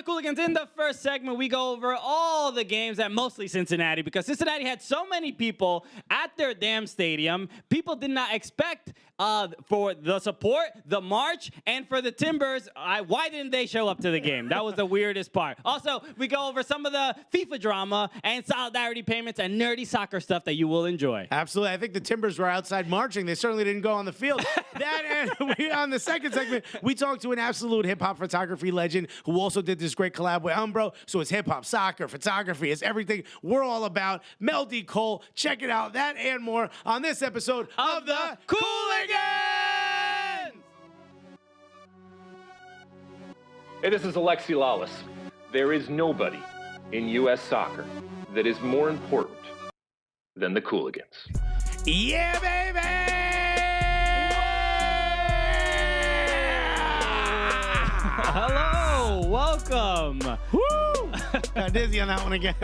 the Cooligans. In the first segment, we go over all the games at mostly Cincinnati because Cincinnati had so many people at their damn stadium. People did not expect for the support, the march, and for the Timbers. Why didn't they show up to the game? That was the weirdest part. Also, we go over some of the FIFA drama and solidarity payments and nerdy soccer stuff that you will enjoy. Absolutely. I think the Timbers were outside marching. They certainly didn't go on the field. On the second segment, we talked to an absolute hip-hop photography legend who also did this great collab with Umbro. So it's hip-hop, soccer, photography. It's everything we're all about. Mel D Cole. Check it out. That and more on this episode of the Cooligans! Hey, this is Alexi Lawless. There is nobody in U.S. soccer that is more important than the Cooligans. Yeah, baby! Hello, welcome. Woo! Got dizzy on that one again.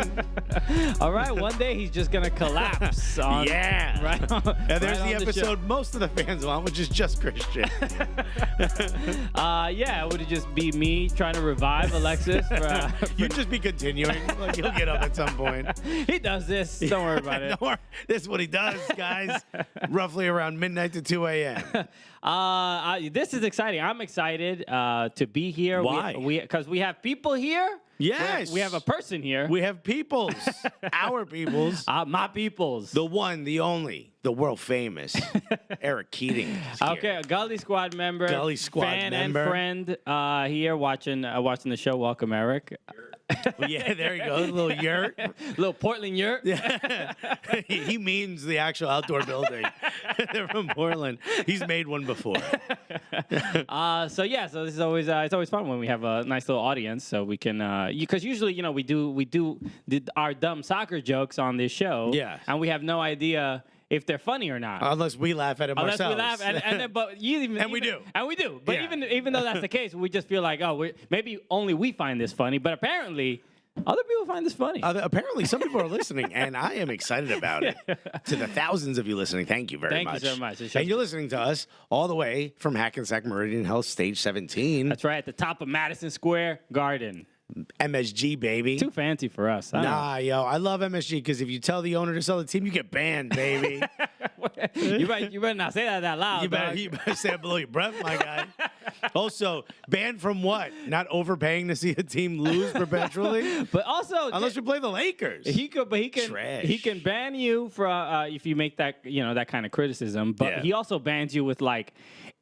All right, one day he's just gonna collapse. Yeah. Right on, Yeah, there's right the episode most of the fans want, which is just Christian. Yeah, it would just be me trying to revive Alexis. You'd just be continuing. Like, he'll get up at some point. He does this. Don't worry about it. Don't worry. This is what he does, guys. Roughly around midnight to 2 a.m. This is exciting. I'm excited to be here. Why? Because we have people here. Yes. We have a person here. We have peoples. Our peoples. My peoples. The one, the only, the world famous Eric Keating. Okay, a Gully Squad member. Gully Squad fan member. and friend here watching the show. Welcome, Eric. Well, yeah, there you go. A little yurt. Little Portland yurt. Yeah. He means the actual outdoor building. They're from Portland. He's made one before. So this is always it's always fun when we have a nice little audience, so we can because usually we do our dumb soccer jokes on this show. Yeah. And we have no idea if they're funny or not. Unless we laugh at him ourselves. We laugh, and then, but you even we do. And we do. But Yeah. even though that's the case, we just feel like, maybe only we find this funny. But apparently, other people find this funny. Apparently, some people are listening, and I am excited about it. To the thousands of you listening, thank you very much. Thank you so much. And you're listening to us all the way from Hackensack Meridian Health, Stage 17. That's right, at the top of Madison Square Garden. MSG, baby. Too fancy for us. Nah, yo, I love MSG because if you tell the owner to sell the team, you get banned, baby. You better not say that loud. You better say it below your breath, my guy. Also, banned from what? Not overpaying to see a team lose perpetually? But also, unless you play the Lakers. He Trash. can ban you for if you make that that kind of criticism. But Yeah. he also bans you with like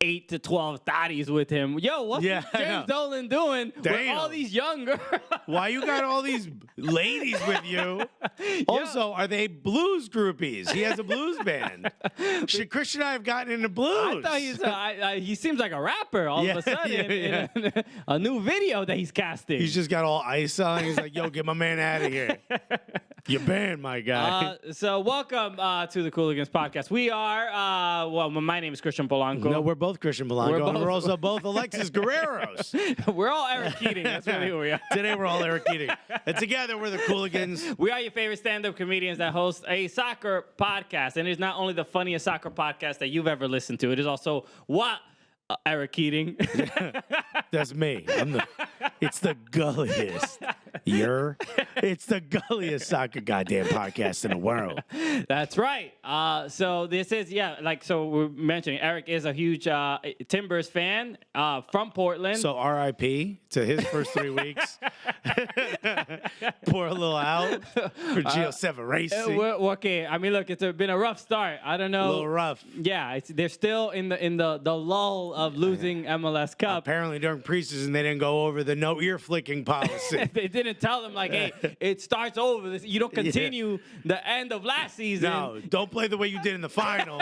8 to 12 thotties with him. Yo, what's James Dolan doing with all these young girls? Why you got all these ladies with you? Also, are they blues groupies? He has a blues band. Christian and I have gotten into blues. I thought he seems like a rapper all of a sudden in a new video that he's casting. He's just got all ice on. He's like, yo, get my man out of here. You're banned, my guy. So welcome to the Cooligans podcast. We are, my name is Christian Polanco. No, we're both Christian Polanco, and we're also both Alexis Guerreros. We're all Eric Keating. That's really who we are. Today we're all Eric Keating. And together we're the Cooligans. We are your favorite stand-up comedians that host a soccer podcast. And it is not only the funniest soccer podcast that you've ever listened to, it is also what? Eric Keating. That's me. It's the gulliest. It's the gulliest soccer goddamn podcast in the world. That's right. So this is, so we're mentioning Eric is a huge Timbers fan from Portland. So RIP to his first 3 weeks. Pour a little out for Gio Severasi. Okay, I mean, look, it's been a rough start. I don't know. A little rough. Yeah, they're still in the lull of losing MLS Cup. Apparently during preseason they didn't go over the no ear flicking policy. They didn't tell them like, hey, it starts over. You don't continue the end of last season. No, don't play the way you did in the final.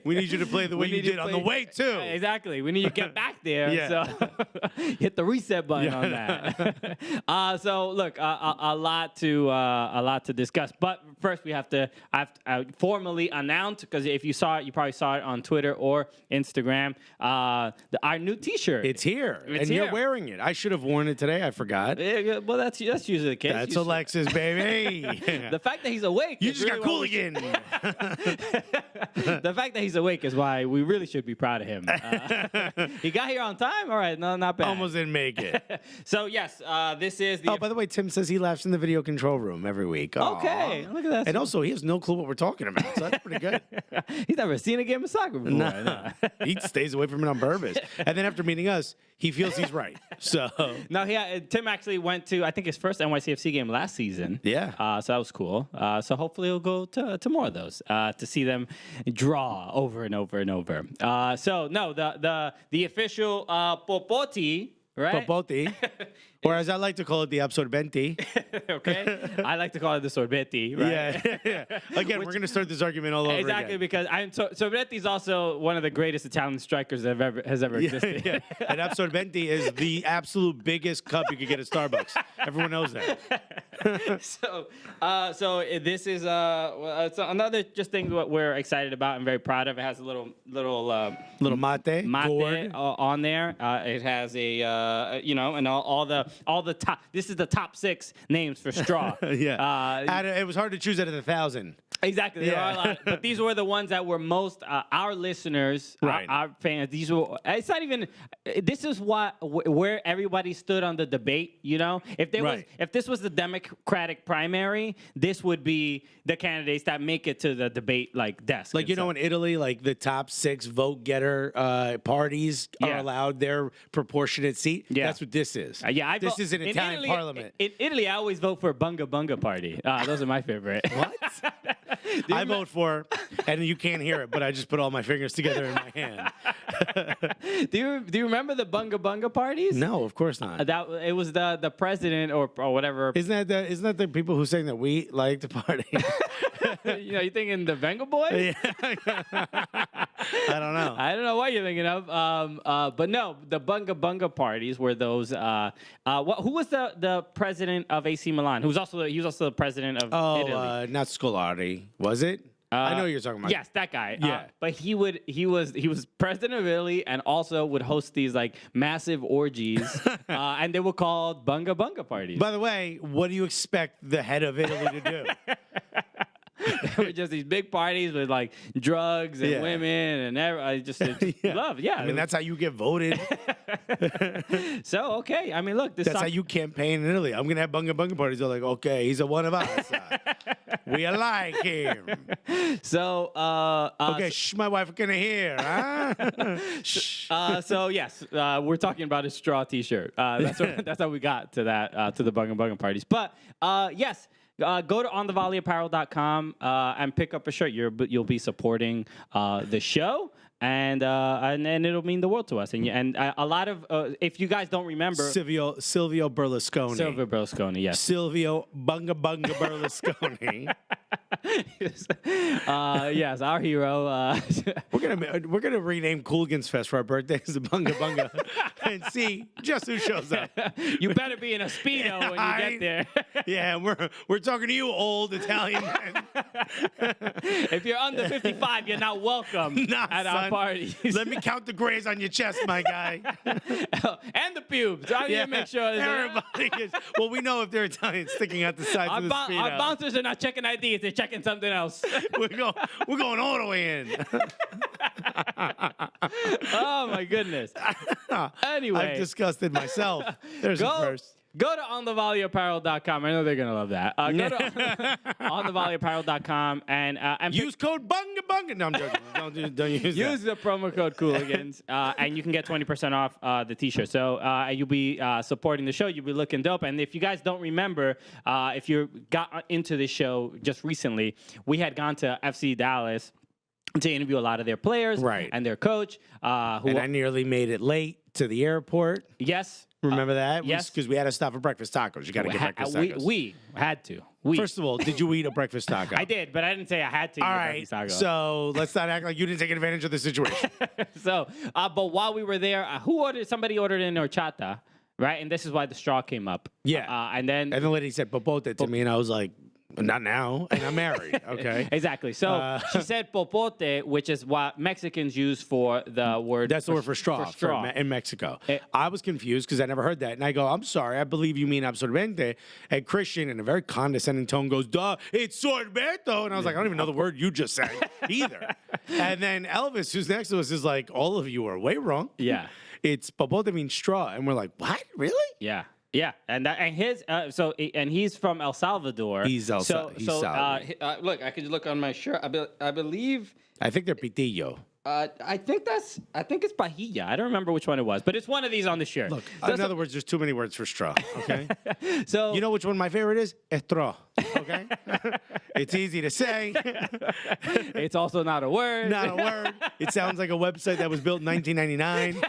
We need you to play the way you did on the way too. Exactly. We need you to get back there. Yeah. So hit the reset button on that. So look, a lot to discuss. But first we have to formally announce, because if you saw it, you probably saw it on Twitter or Instagram. Our new T-shirt. It's here, and you're wearing it. I should have worn it today. I forgot. Well, that's usually the case. That's a Alexis, baby. The fact that he's awake. You is just really got what we Cooligan. The fact that he's awake is why we really should be proud of him. He got here on time. All right, no, not bad. Almost didn't make it. So yes, this is the. Oh, by the way, Tim says he laughs in the video control room every week. Aw. Okay, look at that. And also, he has no clue what we're talking about, so that's pretty good. He's never seen a game of soccer before. Nah. He stays away from it on purpose. And then after meeting us, he feels he's right. So No, Tim actually went to, I think, his first NYCFC game last season. Yeah. So that was cool. So hopefully he'll go to more of those to see them draw over and over and over. So no, the official Popoti, right? Popoti, or as I like to call it, the absorbenti. Okay. I like to call it the sorbeti, right? Yeah. Again, we're going to start this argument all over Exactly, again. because Sorbetti is also one of the greatest Italian strikers that has ever existed. Yeah. And absorbenti is the absolute biggest cup you could get at Starbucks. Everyone knows that. So this is it's another just thing that we're excited about and very proud of. It has a little mate gourd. on there. It has a and all the top. This is the top 6 names for straw. Yeah. It was hard to choose out of 1,000. Exactly. There are a lot, but these were the ones that were most our listeners, right. our fans. These were. It's not even. This is where everybody stood on the debate. You know, if this was the Democratic primary, this would be the candidates that make it to the debate desk. Like in Italy, like the top 6 vote getter parties are allowed their proportionate seat. Yeah. That's what this is. This is an in Italian Italy, parliament. In Italy, I always vote for Bunga Bunga Party. Those are my favorite. What? I vote for, and you can't hear it, but I just put all my fingers together in my hand. Do you remember the Bunga Bunga parties? No, of course not. It was the president or whatever. Isn't that the people who saying that we like to party? You thinking the Venga Boys? Yeah. I don't know. I don't know what you're thinking of. But no, the Bunga Bunga parties were those. Who was the president of AC Milan? He was also the president of Italy. Not Scolari, was it? I know who you're talking about. Yes, that guy. Yeah. But he was president of Italy and also would host these massive orgies, and they were called Bunga Bunga parties. By the way, what do you expect the head of Italy to do? They were just these big parties with drugs and women and love. Yeah, I mean, that's how you get voted. So okay, I mean, look, That's how you campaign in Italy. I'm gonna have bunga bunga parties. They're like, okay, he's a one of us. We like him. So okay, my wife gonna hear. Huh? So yes, we're talking about a straw T-shirt. That's how we got to that to the bunga bunga parties. But yes. Go to onthevolleyapparel.com and pick up a shirt. You'll be supporting the show, and it'll mean the world to us. And a lot of if you guys don't remember, Silvio Berlusconi. Silvio Berlusconi, yes. Silvio Bunga Bunga Berlusconi. Yes, our hero. We're gonna rename Cooligans Fest for our birthdays to Bunga Bunga and see just who shows up. You better be in a Speedo when you get there. Yeah, we're talking to you, old Italian man. If you're under 55, you're not welcome at our parties. Let me count the grays on your chest, my guy. And the pubes. I need to make sure. Everybody is. Well, we know if they're Italian sticking out the sides of the Speedo. Our bouncers are not checking IDs. They're checking something else. We're going all the way in. Oh, my goodness. Anyway. I've disgusted myself. There's a first. Go to onthevolleyapparel.com. I know they're going to love that. Go to onthevolleyapparel.com and use code Bunga Bunga. No, I'm joking. Don't use that. Use the promo code Cooligans, and you can get 20% off the T-shirt. So you'll be supporting the show. You'll be looking dope. And if you guys don't remember, if you got into the show just recently, we had gone to FC Dallas to interview a lot of their players and their coach. And I nearly made it late to the airport. Yes. Remember that? Yes. Because we had to stop for breakfast tacos. You got to get breakfast tacos. We had to. First of all, did you eat a breakfast taco? I did, but I didn't say I had to eat a breakfast taco. So let's not act like you didn't take advantage of the situation. But while we were there, somebody ordered in horchata, right? And this is why the straw came up. Yeah. And then the lady said popote to me, and I was like, Not now, and I'm married. Okay. Exactly. So she said popote, which is what Mexicans use for the word. That's the word for straw, in Mexico. I was confused because I never heard that. And I go, I'm sorry, I believe you mean absorbente. And Christian, in a very condescending tone, goes, duh, it's sorbento. And I was like, I don't even know the word you just said either. And then Elvis, who's next to us, is like, all of you are way wrong. Yeah. It's popote means straw. And we're like, what? Really? Yeah. Yeah, and his and he's from El Salvador. He's Salvador. Look, I could look on my shirt. I believe. I think they're pitillo. I think it's pajilla. I don't remember which one it was, but it's one of these on the shirt. Look, in other words, there's too many words for straw. Okay. So you know which one my favorite is? Straw. Okay. It's easy to say. It's also not a word. Not a word. It sounds like a website that was built in 1999.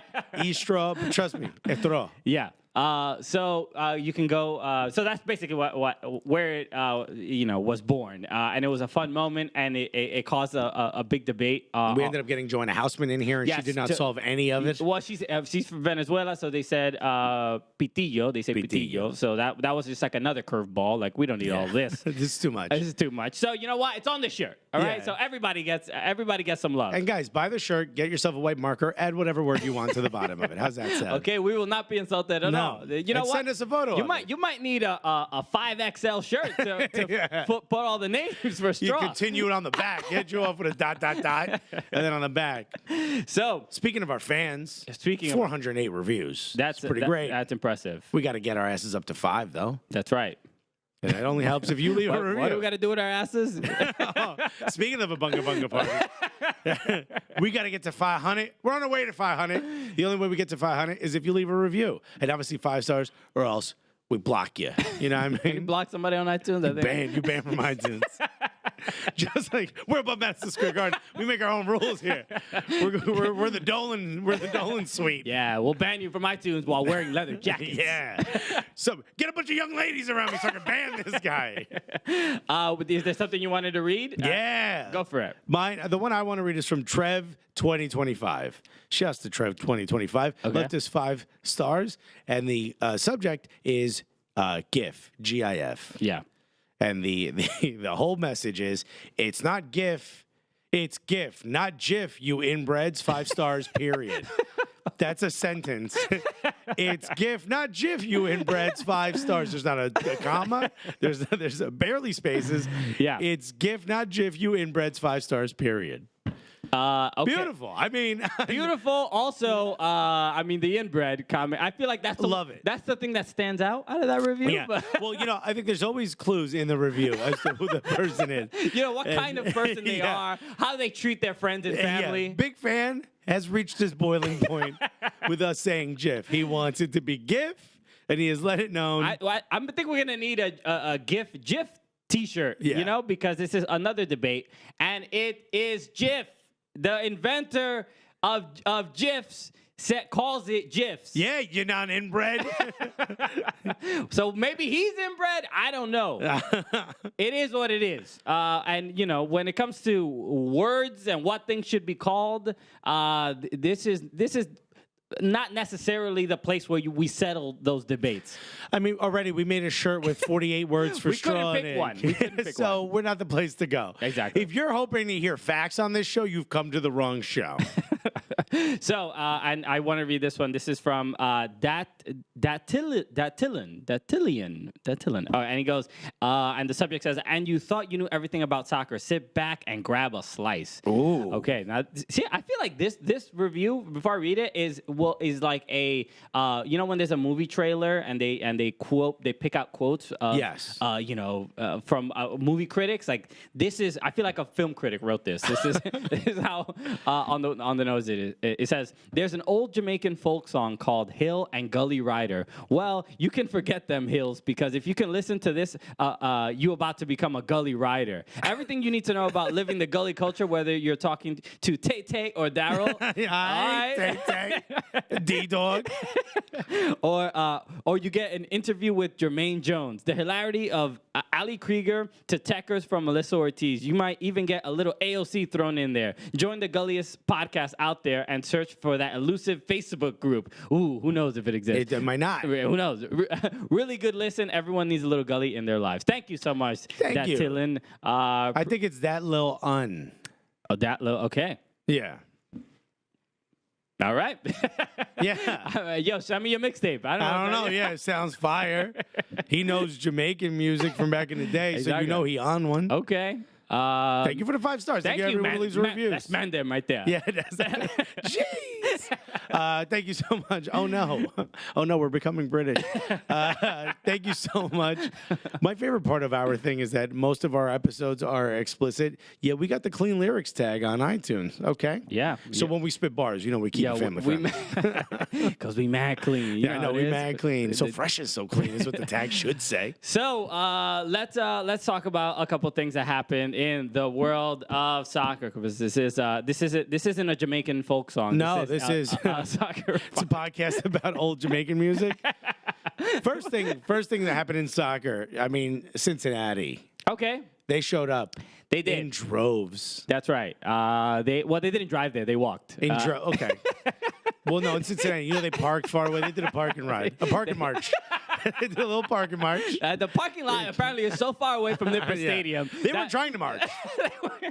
E-straw, but trust me, straw. Yeah. So you can go. So that's basically where it was born, and it was a fun moment, and it caused a big debate. We ended up getting Joanna Hausman in here, and she did not solve any of it. Well, she's from Venezuela, so they said pitillo. They say pitillo. So that was just like another curveball. Like, we don't need all this. This is too much. This is too much. So you know what? It's on the shirt. All right. So everybody gets some love. And guys, buy the shirt, get yourself a white marker, add whatever word you want to the bottom of it. How's that sound? Okay, we will not be insulted at all. You know what? Send us a photo. You might need a 5XL shirt to put all the names for straw. You continue it on the back. Hit you off with a ... and then on the back. So speaking of our fans, 408 reviews. That's pretty great. That's impressive. We got to get our asses up to 5, though. That's right. And it only helps if you leave a review. What do we got to do with our asses? Speaking of a bunga party, we got to get to 500. We're on our way to 500. The only way we get to 500 is if you leave a review. And obviously 5 stars, or else we block you. You know what I mean? You block somebody on iTunes? You banned from iTunes. Just like we're above Madison Square Garden. We make our own rules here. We're the Dolan. We're the Dolan suite. Yeah, we'll ban you from iTunes while wearing leather jackets. Yeah. So get a bunch of young ladies around me so I can ban this guy. Is there something you wanted to read? Yeah. Go for it. The one I want to read is from Trev 2025. Shouts to Trev 2025. Okay. Left us 5 stars, and the subject is GIF. GIF. Yeah. And the whole message is, it's not GIF, it's GIF, not GIF, you inbreds, 5 stars, period. That's a sentence. It's GIF, not GIF, you inbreds, 5 stars. There's not a comma. There's barely spaces. Yeah. It's GIF, not GIF, you inbreds, 5 stars, period. Okay. Beautiful. I mean, beautiful. Also, the inbred comment. I feel like love it. That's the thing that stands out of that review. Yeah. Well, I think there's always clues in the review as to who the person is. What kind of person they are, how they treat their friends and family. Yeah. Big fan has reached his boiling point with us saying GIF. He wants it to be GIF, and he has let it known. I think we're gonna need a GIF T-shirt. Yeah. Because this is another debate, and it is GIF. The inventor of GIFs calls it GIFs. Yeah, you're not inbred. So maybe he's inbred. I don't know. It is what it is. And when it comes to words and what things should be called, this is not necessarily the place where we settle those debates. I mean, already we made a shirt with 48 words for straw in it. We couldn't pick so one. We're not the place to go. Exactly. If you're hoping to hear facts on this show, you've come to the wrong show. So, and I want to read this one. This is from Datillion. And he goes, and the subject says, and you thought you knew everything about soccer. Sit back and grab a slice. Ooh. Okay. Now, see, I feel like this review, before I read it, is like a, when there's a movie trailer and they pick out quotes. Yes. From movie critics. Like, I feel like a film critic wrote this. This is how on the nose it is. It says, there's an old Jamaican folk song called Hill and Gully Rider. Well, you can forget them hills, because if you can listen to this, you're about to become a gully rider. Everything you need to know about living the gully culture, whether you're talking to Tay or Daryl. Tay, D-Dog. or you get an interview with Jermaine Jones. The hilarity of Ali Krieger to techers from Melissa Ortiz. You might even get a little AOC thrown in there. Join the gulliest podcast out there and search for that elusive Facebook group. Ooh, who knows if it exists. It might not. Who knows? Really good listen. Everyone needs a little gully in their lives. Thank you so much, Thank you. Dylan. I think it's that little That little. Okay. Yeah. All right. Yeah. Yo, send me your mixtape. I I don't know. Yeah, it sounds fire. He knows Jamaican music from back in the day, so Exactly. you know he on one. Okay. Thank you for the 5 stars. Thank you, everyone man. who leaves Man, reviews. that's Mandem right there. Yeah, that's Jeez. Thank you so much. Oh no, we're becoming British. Thank you so much. My favorite part of our thing is that most of our episodes are explicit. Yeah, we got the clean lyrics tag on iTunes. Okay. Yeah. So when we spit bars, we keep it family friendly. Because we mad clean. You Yeah, I know know it we is. mad clean. So fresh is so clean is what the tag should say. So let's talk about a couple things that happened in the world of soccer, because this isn't a Jamaican folk song. No, this is soccer. It's a podcast about old Jamaican music. First thing that happened in soccer. I mean, Cincinnati. Okay, They showed up. They did. In droves. That's right. They didn't drive there. They walked. Okay. Well, no, in Cincinnati, they parked far away. They did a parking ride, a parking march. They did a little parking march. The parking lot apparently is so far away from Nipper Yeah. Stadium. They weren't trying to march.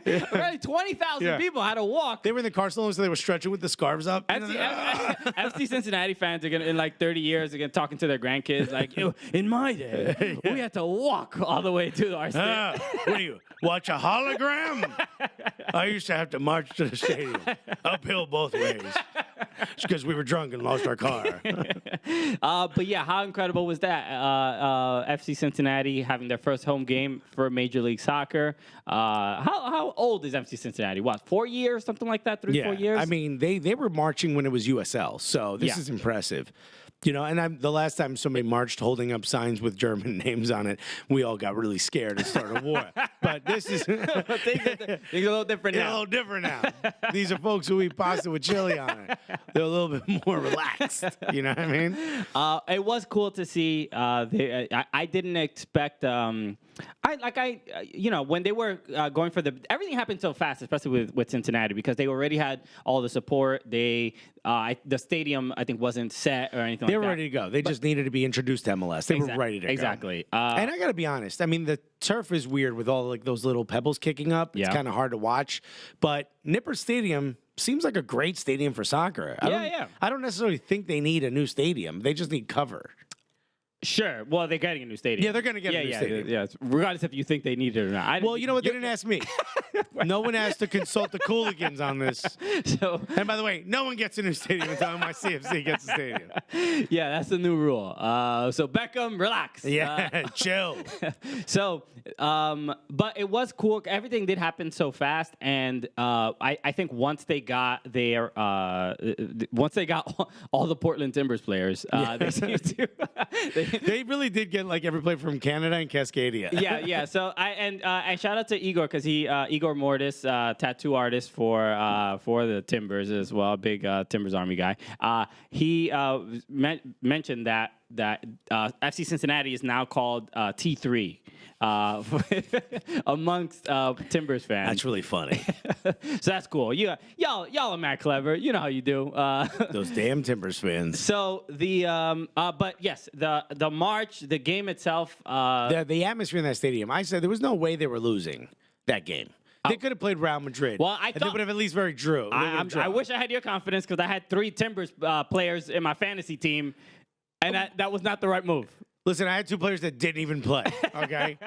Apparently 20,000 Yeah. people had to walk. They were in the car salon, so they were stretching with the scarves up. FC Cincinnati fans are gonna, in like 30 years, they're gonna talking to their grandkids like, in my day, we had to walk all the way to our stadium. What do you watch a hologram? I used to have to march to the stadium, uphill both ways. It's because we were drunk and lost our car. But yeah, how incredible was that? FC Cincinnati having their first home game for Major League Soccer. How old is FC Cincinnati? What, 4 years, something like that? 4 years? I mean, they were marching when it was USL, so this is impressive. And the last time somebody marched holding up signs with German names on it, we all got really scared and started a war. But this is things are a little different They're now. a little different now. These are folks who eat pasta with chili on it. They're a little bit more relaxed. You know what I mean? It was cool to see. I didn't expect. When they were going for everything happened so fast, especially with Cincinnati, because they already had all the support. The stadium, I think, wasn't set or anything. They were ready to go. They just needed to be introduced to MLS. They were ready to go. Exactly. And I got to be honest. I mean, the turf is weird with all like those little pebbles kicking up. It's kind of hard to watch. But Nipper Stadium seems like a great stadium for soccer. I don't necessarily think they need a new stadium. They just need cover. Sure. Well, they're getting a new stadium. Yeah, they're going to get a new stadium. Yeah, regardless if you think they need it or not. Well, you know what? They didn't ask me. No one asked to consult the Cooligans on this. So, and by the way, no one gets a new stadium until NYCFC gets a stadium. Yeah, that's the new rule. So Beckham, relax. Yeah, chill. So, but it was cool. Everything did happen so fast, and I think once they got all the Portland Timbers players, they seemed to. They really did get like every player from Canada and Cascadia. Yeah. So I shout out to Igor, because Igor Mortis, tattoo artist for the Timbers as well, big Timbers Army guy. He mentioned that FC Cincinnati is now called T3 amongst Timbers fans. That's really funny. So that's cool. Y'all are mad clever. You know how you do. Those damn Timbers fans. So but yes, the march, the game itself. The atmosphere in that stadium. I said there was no way they were losing that game. They could have played Real Madrid. Well, and they would have at least drew. I wish I had your confidence, because I had 3 Timbers players in my fantasy team, and that was not the right move. Listen, I had 2 players that didn't even play, okay?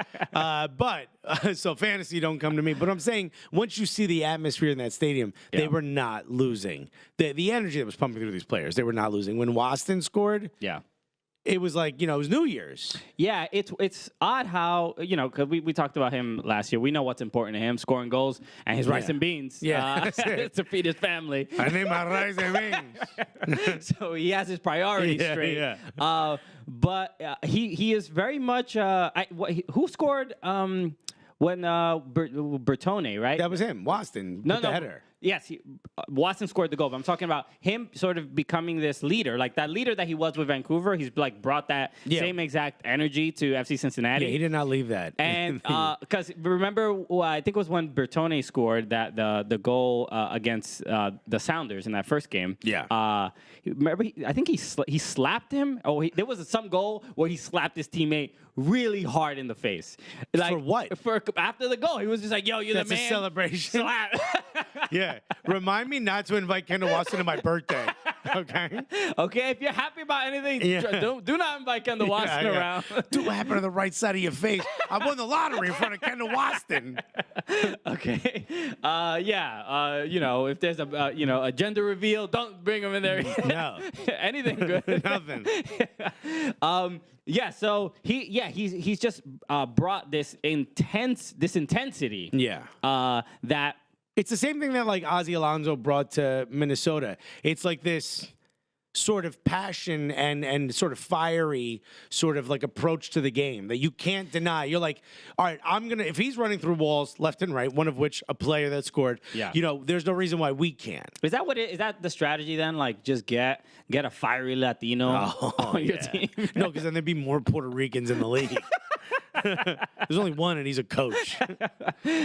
So fantasy don't come to me. But I'm saying, once you see the atmosphere in that stadium, they were not losing. The energy that was pumping through these players, they were not losing. When Waston scored, it was like, it was New Year's. Yeah, it's odd how, because we talked about him last year. We know what's important to him, scoring goals and his rice and beans. Yeah. To feed his family. I need my rice and beans. So he has his priorities straight. Yeah. But he is very much, who scored when Bertone, right? That was him, Waston, with the header. Yes, Watson scored the goal, but I'm talking about him sort of becoming this leader, like that leader that he was with Vancouver. He's like brought that same exact energy to FC Cincinnati. Yeah, he did not leave that. And because remember, I think it was when Bertone scored that the goal against the Sounders in that first game. Yeah. Remember, I think he slapped him. There was some goal where he slapped his teammate really hard in the face. Like, for what? For after the goal, he was just like, "Yo, you're That's the man." a celebration. Slap. Yeah. Remind me not to invite Kendall Watson to my birthday. Okay. Okay, if you're happy about anything, do not invite Kendall Watson around. Dude, what happened to the right side of your face? I won the lottery in front of Kendall Watson. Okay. If there's a gender reveal, don't bring him in there. No. Anything good. Nothing. So he's just brought this intensity. Yeah. That It's the same thing that like Ozzie Alonso brought to Minnesota. It's like this sort of passion and sort of fiery sort of like approach to the game that you can't deny. You're like, all right, if he's running through walls left and right, one of which a player that scored, there's no reason why we can't. Is that the strategy then? Like just get a fiery Latino on your team? No, because then there'd be more Puerto Ricans in the league. There's only one, and he's a coach.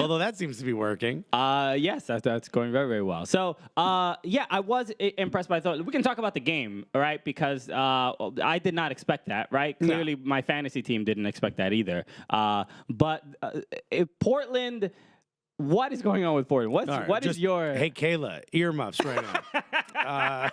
Although that seems to be working. Yes, that's going very, very well. So, I was impressed by thought. We can talk about the game, all right? Because I did not expect that, right? Clearly, my fantasy team didn't expect that either. But Portland, what is going on with Portland? What is your... Hey, Kayla, earmuffs right now.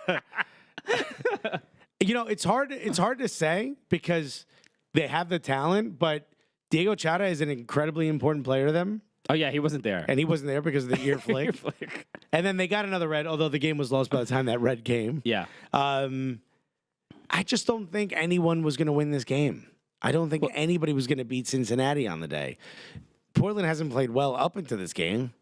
It's hard to say because they have the talent, but Diego Chara is an incredibly important player to them. Oh, yeah, he wasn't there. And he wasn't there because of the ear flick. Ear flick. And then they got another red, although the game was lost by the time that red came. Yeah. I just don't think anyone was going to win this game. I don't think anybody was going to beat Cincinnati on the day. Portland hasn't played well up into this game.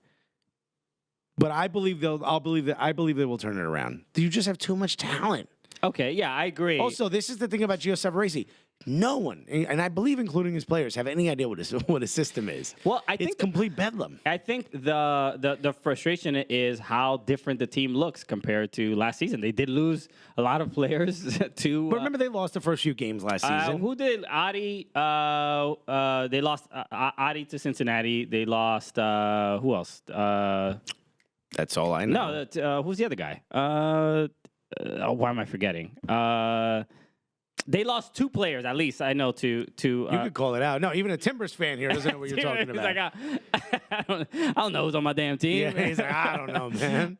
But I believe they will turn it around. You just have too much talent. Okay, yeah, I agree. Also, this is the thing about Gio Savarese. No one, and I believe including his players, have any idea what a system is. Well, I think it's complete bedlam. I think the frustration is how different the team looks compared to last season. They did lose a lot of players to. But remember, they lost the first few games last season. Who did? Adi. They lost Adi to Cincinnati. They lost. Who else? That's all I know. No, who's the other guy? Why am I forgetting? They lost two players, at least I know. You could call it out. No, even a Timbers fan here doesn't know what you're talking about. He's like, I don't know who's on my damn team. Yeah, he's like, I don't know, man.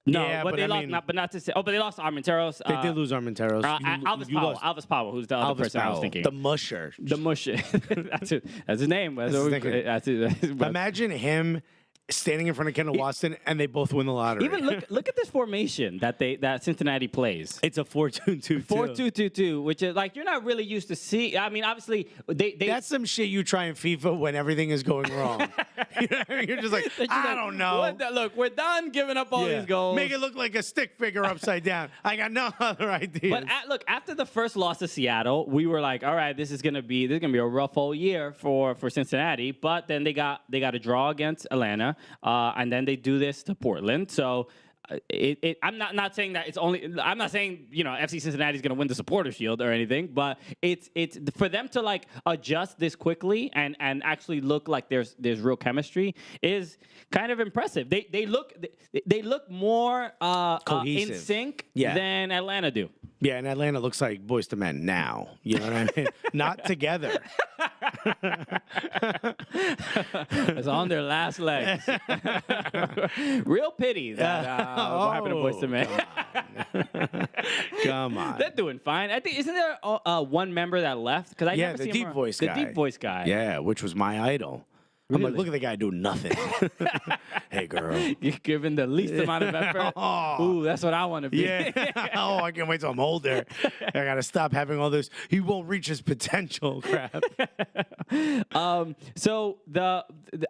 No, yeah, but they lost. But not to say. Oh, but they lost Armenteros. They did lose Armenteros. Alvis Powell, who's the other person I was thinking. The musher. The musher. That's his name. Imagine him standing in front of Kendall Watson, and they both win the lottery. Even look at this formation that Cincinnati plays. It's a 4-2-2-2. 4-2-2-2, which is like you're not really used to see. I mean, obviously they that's some shit you try in FIFA when everything is going wrong. You're just like, I don't know. Look, we're done giving up all these goals. Make it look like a stick figure upside down. I got no other ideas. But after the first loss to Seattle, we were like, all right, this is gonna be a rough whole year for Cincinnati. But then they got a draw against Atlanta. And then they do this to Portland. So I'm not saying that it's only. I'm not saying FC Cincinnati is going to win the Supporter Shield or anything. But it's for them to like adjust this quickly and actually look like there's real chemistry is kind of impressive. They look more in sync than Atlanta do. Yeah, and Atlanta looks like Boys to Men now. You know what I mean? Not together. It's on their last legs. Real pity that what happened to Boys to Men. Come on. They're doing fine. I think isn't there one member that left? Because the deep voice guy. The deep voice guy. Yeah, which was my idol. I'm like, look at the guy doing nothing. Hey, girl. You're giving the least amount of effort. Ooh, that's what I want to be. Yeah. I can't wait till I'm older. I got to stop having all this. He won't reach his potential crap. So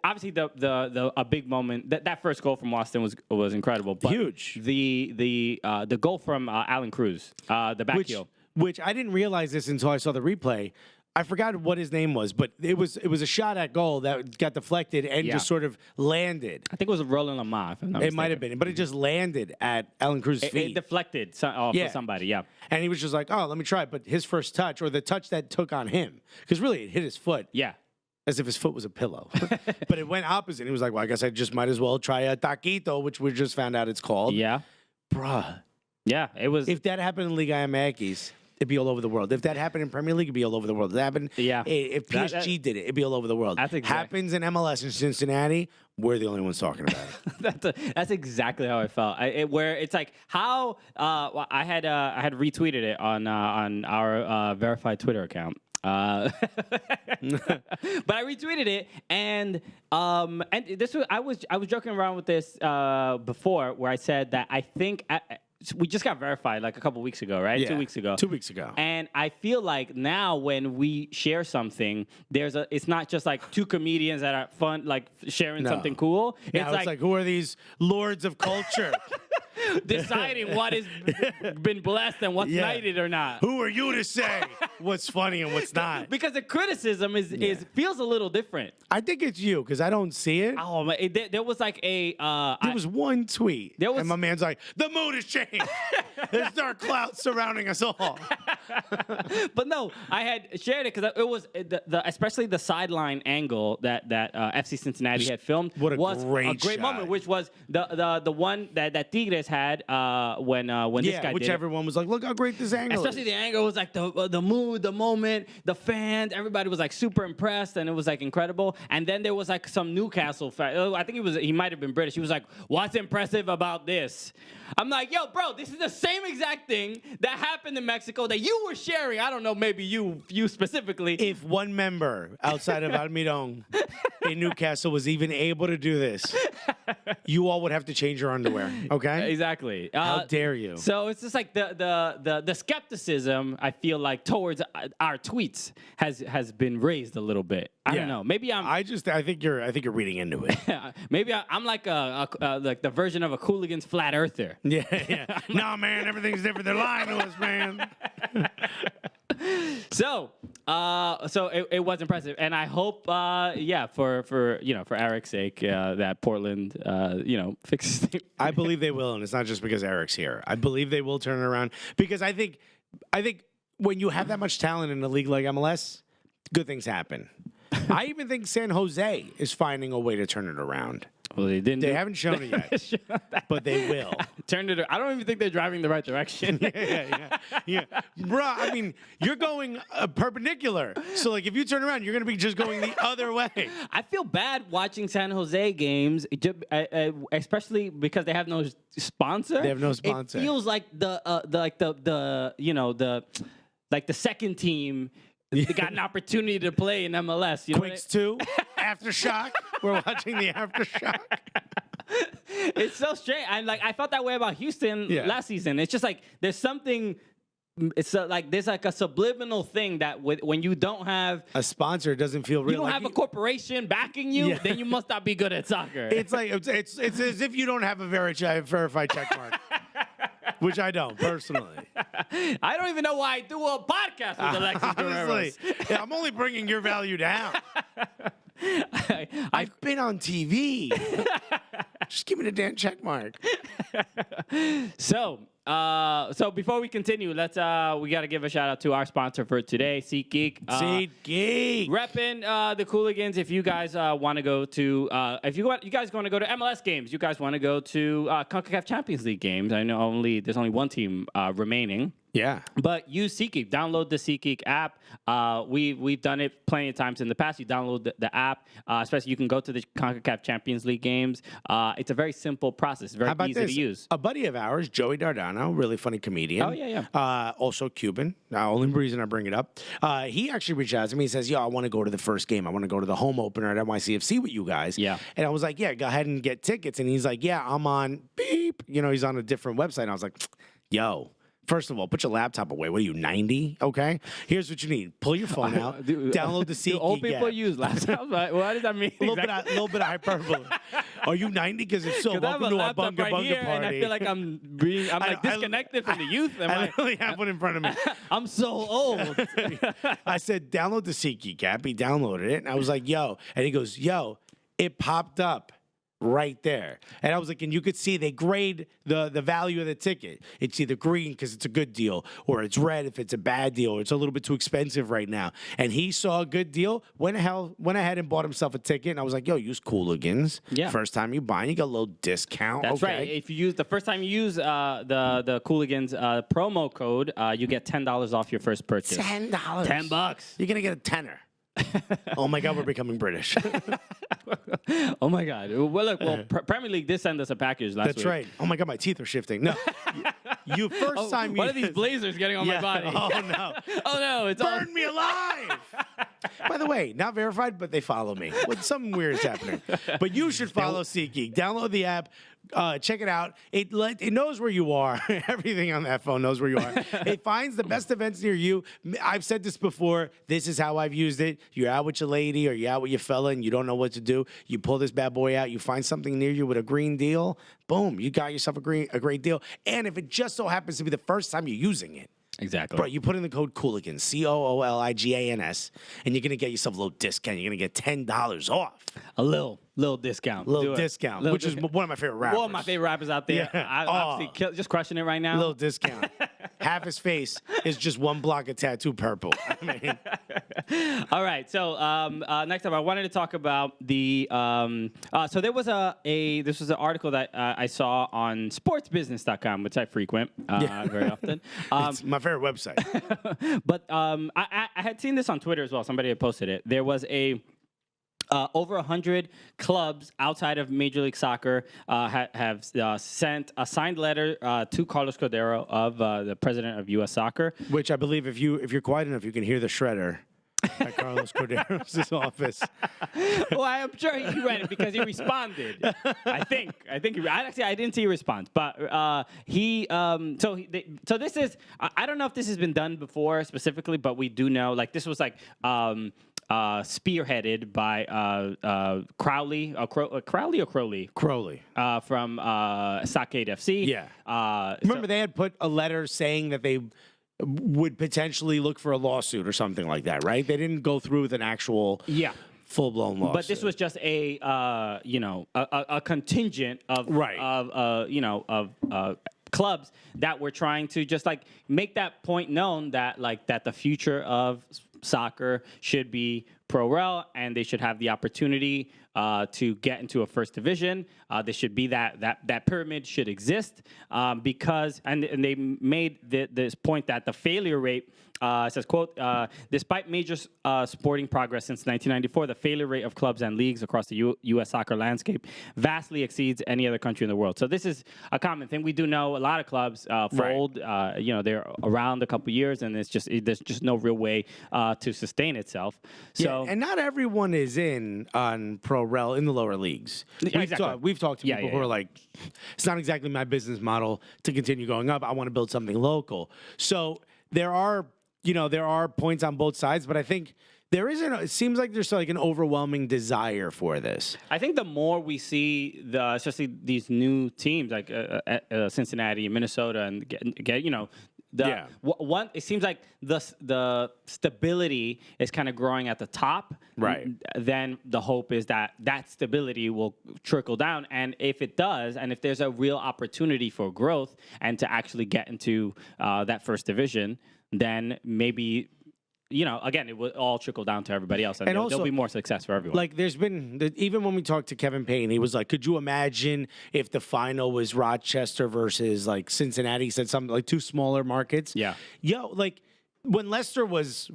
obviously a big moment. That first goal from Austin was incredible. But huge. The goal from Alan Cruz, the back heel. Which I didn't realize this until I saw the replay. I forgot what his name was, but it was a shot at goal that got deflected and just sort of landed. I think it was Roland Lamar. It might have been, but it just landed at Alan Cruz's feet. It deflected for somebody, yeah. And he was just like, oh, let me try it. But his first touch, or the touch that took on him, because really it hit his foot. Yeah. As if his foot was a pillow. But it went opposite. He was like, well, I guess I just might as well try a taquito, which we just found out it's called. Yeah. Bruh. Yeah, it was. If that happened in Liga MX, it'd be all over the world. If that happened in Premier League, it'd be all over the world. If that happened, if PSG did it, it'd be all over the world. Happens in MLS in Cincinnati, we're the only ones talking about it. That's exactly how I felt. Where it's like how I had retweeted it on our verified Twitter account. But I retweeted it, and this was I was joking around with this before, where I said that I think we just got verified like a couple weeks ago, right? Yeah, 2 weeks ago. 2 weeks ago. And I feel like now when we share something, it's not just like two comedians that are fun, like sharing something cool. Now it's like who are these lords of culture? Deciding what has been blessed and what's knighted or not. Who are you to say what's funny and what's not? Because the criticism is feels a little different. I think it's you, because I don't see it. Oh man, there was like there was one tweet, and my man's like, the mood has changed. There's dark clouds surrounding us all. But no, I had shared it because it was especially the sideline angle that FC Cincinnati had filmed. Was a great moment, which was the one that Tigres had when this guy which did everyone was like, look how great this angle Especially is. the angle was like the mood, the moment, the fans, everybody was like super impressed, and it was like incredible. And then there was like some Newcastle fan. I think he might have been British. He was like, "What's impressive about this?" I'm like, "Yo, bro, this is the same exact thing that happened in Mexico that you were sharing. I don't know, maybe you specifically." If one member outside of Almiron in Newcastle was even able to do this, you all would have to change your underwear. Okay? Exactly. How dare you? So it's just like the skepticism, I feel like, towards our tweets has been raised a little bit. I don't know. Maybe I think you're reading into it. Maybe I'm like like the version of a Cooligans flat earther. Yeah. Nah, man, everything's different. They're lying to us, man. So it was impressive, and I hope, for Eric's sake, that Portland, fixes things. I believe they will, and it's not just because Eric's here. I believe they will turn it around, because I think when you have that much talent in a league like MLS, good things happen. I even think San Jose is finding a way to turn it around. Well, they didn't. They haven't shown it yet, but they will. I don't even think they're driving the right direction. Yeah. Bro, I mean, you're going perpendicular. So, like, if you turn around, you're going to be just going the other way. I feel bad watching San Jose games, especially because they have no sponsor. They have no sponsor. It feels like the second team. They got an opportunity to play in MLS. You know Quakes 2, Aftershock. We're watching the Aftershock. It's so strange. I felt that way about Houston last season. It's just like there's something. It's there's like a subliminal thing that when you don't have a sponsor, it doesn't feel real. You don't have a corporation backing you, then you must not be good at soccer. It's like it's as if you don't have a verified check mark. Which I don't, personally. I don't even know why I do a podcast with Alexis Guerreros. Yeah, I'm only bringing your value down. I've been on TV. Just give me the damn check mark. So before we continue, we got to give a shout out to our sponsor for today, SeatGeek. SeatGeek. Repping the Cooligans. If you guys want to go to, you guys want to go to MLS games, you guys want to go to CONCACAF Champions League games. I know there's only one team remaining. Yeah. But use SeatGeek. Download the SeatGeek app. We've done it plenty of times in the past. You download the app, especially you can go to the CONCACAF Champions League games. It's a very simple process. Very easy to use. A buddy of ours, Joey Dardano, really funny comedian. Oh, yeah. Also Cuban. Only reason I bring it up. He actually reached out to me. He says, I want to go to the first game. I want to go to the home opener at NYCFC with you guys. Yeah. And I was like, yeah, go ahead and get tickets. And he's like, yeah, I'm on beep. He's on a different website. And I was like, yo, First of all, put your laptop away. What are you, 90? Okay. Here's what you need. Pull your phone out. Download the SeatGeek Old people app. use laptops. What does that mean? A little bit of hyperbole. Are you 90? Because if so, 'Cause I have welcome a to our laptop Bunga right Bunga here, party. and I feel like I'm like disconnected from the youth. I literally have one in front of me. I'm so old. I said, download the SeatGeek app. He downloaded it, and I was like, yo. And he goes, yo, it popped up right there. And I was like, and you could see they grade the value of the ticket. It's either green because it's a good deal, or it's red if it's a bad deal, or it's a little bit too expensive right now. And he saw a good deal, went ahead and bought himself a ticket. And I was like, yo, use Cooligans. Yeah. First time you buy, you get a little discount. That's okay. right. If you use the first time you use the Cooligans promo code, you get $10 off your first purchase. $10. $10. You're gonna get a tenner. Oh my God, we're becoming British. Oh my God. Well, look. Well, Premier League did send us a package last week. That's right. Oh my God, my teeth are shifting. No, you first time. What are these blazers getting on my body? Oh no. Oh no, it's all. Burn me alive. By the way, not verified, but they follow me. Something weird is happening. But you should follow SeatGeek. Download the app. Check it out. It knows where you are. Everything on that phone knows where you are. It finds the best events near you. I've said this before. This is how I've used it. You're out with your lady or you're out with your fella and you don't know what to do. You pull this bad boy out. You find something near you with a green deal. Boom. You got yourself a great deal. And if it just so happens to be the first time you're using it, Exactly. bro, you put in the code Cooligans, COOLIGANS, and you're going to get yourself a little discount. You're going to get $10 off. A little discount. Little discount, which is one of my favorite rappers. One of my favorite rappers out there. Yeah. I'm obviously just crushing it right now. Little discount. Half his face is just one block of tattoo purple. I mean, All right. So next up, I wanted to talk about the. So there was this was an article that I saw on sportsbusiness.com, which I frequent very often. it's my favorite website. But I had seen this on Twitter as well. Somebody had posted it. There was over 100 clubs outside of Major League Soccer have sent a signed letter to Carlos Cordero of the president of U.S. Soccer. Which I believe if you're quiet enough, you can hear the shredder at Carlos Cordero's office. Well, I'm sure he read it because he responded. I think I didn't see a response, but so this is I don't know if this has been done before specifically, but we do know this was spearheaded by Crowley or Crowley from Saccade FC. Yeah. Remember, they had put a letter saying that they would potentially look for a lawsuit or something like that, right? They didn't go through with an actual full-blown lawsuit. But this was just a contingent of clubs that were trying to just make that point known that that the future of soccer should be pro-rel and they should have the opportunity to get into a first division. There should be that pyramid should exist because they made this point that the failure rate says, quote, despite major sporting progress since 1994, the failure rate of clubs and leagues across the U.S. soccer landscape vastly exceeds any other country in the world. So this is a common thing. We do know a lot of clubs fold. Right. They're around a couple years, and there's just no real way to sustain itself. So and not everyone is in on pro-rel in the lower leagues. We've talked to people who are like, it's not exactly my business model to continue going up. I want to build something local. So there are points on both sides, but I think it seems like there's an overwhelming desire for this. I think the more we see especially these new teams like Cincinnati and Minnesota and it seems like the stability is kind of growing at the top. Right. Then the hope is that stability will trickle down. And if it does, and if there's a real opportunity for growth and to actually get into that first division, then maybe, again, it will all trickle down to everybody else. And there'll be more success for everyone. There's been, even when we talked to Kevin Payne, he was like, could you imagine if the final was Rochester versus Cincinnati? He said something like two smaller markets. Yeah. When Leicester was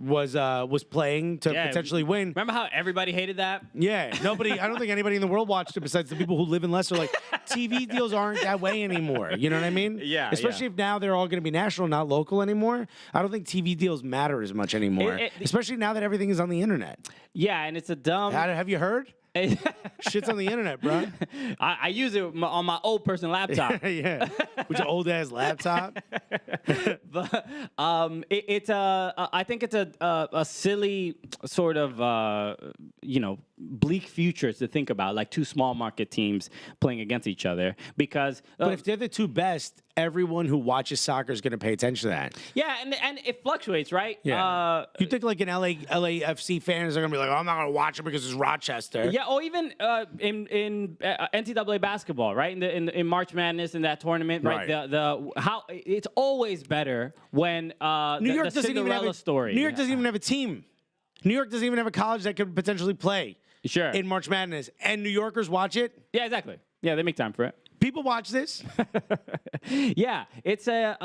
playing to potentially win. Remember how everybody hated that? Yeah. I don't think anybody in the world watched it besides the people who live in Leicester. TV deals aren't that way anymore. You know what I mean? Yeah. Especially if now they're all going to be national, not local anymore. I don't think TV deals matter as much anymore. Especially now that everything is on the internet. Yeah, and it's a dumb... Have you heard? Shit's on the internet, bro. I use it on my old person laptop. Yeah. with your old ass laptop. But I think it's a silly sort of bleak future to think about, like two small market teams playing against each other, because But if they're the two best, everyone who watches soccer is going to pay attention to that. yeah, and it fluctuates, right? You think like an LAFC fans are going to be like, oh, I'm not going to watch it because it's Rochester. Yeah, or even in NCAA basketball, right? In March Madness in that tournament, right? The how it's always better when New York the Cinderella story. New York doesn't even have a team. New York doesn't even have a college that could potentially play Sure. in March Madness, and New Yorkers watch it. Yeah, exactly. Yeah, they make time for it. People watch this. Yeah, it's the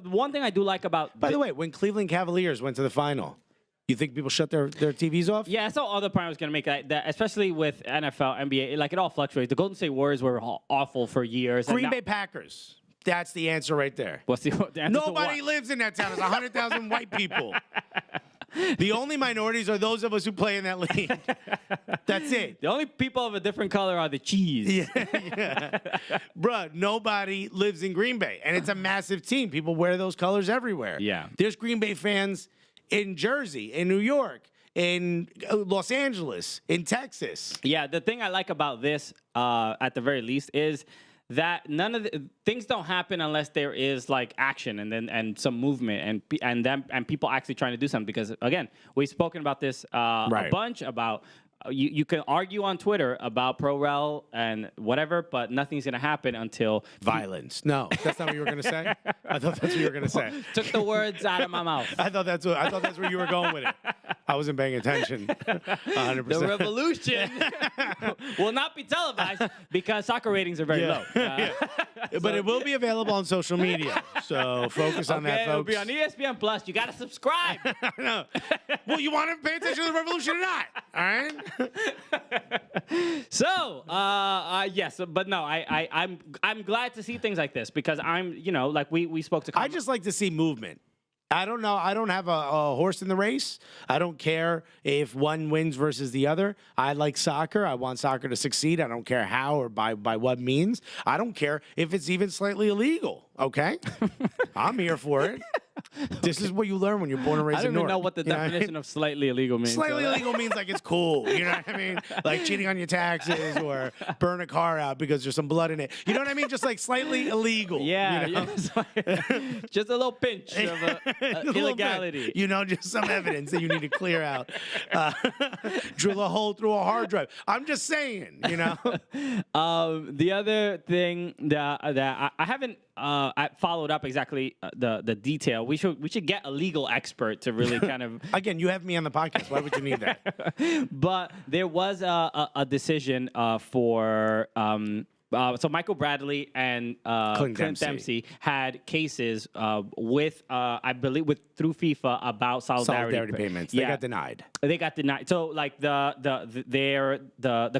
one thing I do like about. By the way, when Cleveland Cavaliers went to the final, you think people shut their TVs off? Yeah, I saw other part I was going to make that, especially with NFL, NBA, like it all fluctuates. The Golden State Warriors were awful for years. Green Bay Packers. That's the answer right there. What's the answer? Nobody lives in that town. There's 100,000 white people. The only minorities are those of us who play in that league. That's it. The only people of a different color are the cheese. Yeah. Bruh, nobody lives in Green Bay. And it's a massive team. People wear those colors everywhere. Yeah. There's Green Bay fans in Jersey, in New York, in Los Angeles, in Texas. Yeah, the thing I like about this, at the very least, is that none of the things don't happen unless there is like action and some movement and people actually trying to do something. Because again, we've spoken about this a bunch about. You can argue on Twitter about pro-rel and whatever, but nothing's going to happen until violence. No, that's not what you were going to say. I thought that's what you were going to say. Took the words out of my mouth. I thought that's where you were going with it. I wasn't paying attention. 100%. The revolution will not be televised because soccer ratings are very low. But it will be available on social media. So focus on that, folks. It'll be on ESPN Plus. You got to subscribe. No. Well, you want to pay attention to the revolution or not? All right. So, yes, but no, I'm glad to see things like this because I'm, like we spoke to. I just like to see movement. I don't know. I don't have a horse in the race. I don't care if one wins versus the other. I like soccer. I want soccer to succeed. I don't care how or by what means. I don't care if it's even slightly illegal. Okay? I'm here for it. This is what you learn when you're born and raised in Newark. I don't even know what the definition of slightly illegal means. Slightly illegal means like it's cool. You know what I mean? Like cheating on your taxes or burn a car out because there's some blood in it. You know what I mean? Just like slightly illegal. Yeah. You know? Just a little pinch of illegality. Just some evidence that you need to clear out. Drill a hole through a hard drive. I'm just saying, The other thing that I haven't I followed up exactly the detail. We should get a legal expert to really kind of. Again, you have me on the podcast. Why would you need that? But there was a decision for. So Michael Bradley and Clint Dempsey had cases with I believe through FIFA about solidarity payments. They got denied. They got denied. So like the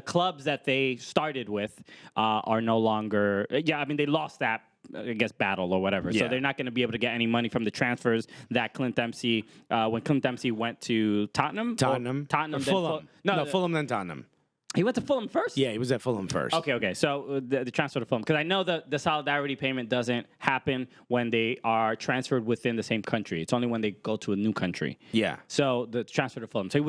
clubs that they started with are no longer. Yeah, I mean they lost that. I guess battle or whatever. Yeah. So they're not going to be able to get any money from the transfers that Clint Dempsey when Clint Dempsey went to Tottenham, Fulham, Fulham, then Tottenham. He went to Fulham first? Yeah, he was at Fulham first. Okay. So the transfer to Fulham. Because I know the solidarity payment doesn't happen when they are transferred within the same country. It's only when they go to a new country. Yeah. So the transfer to Fulham. So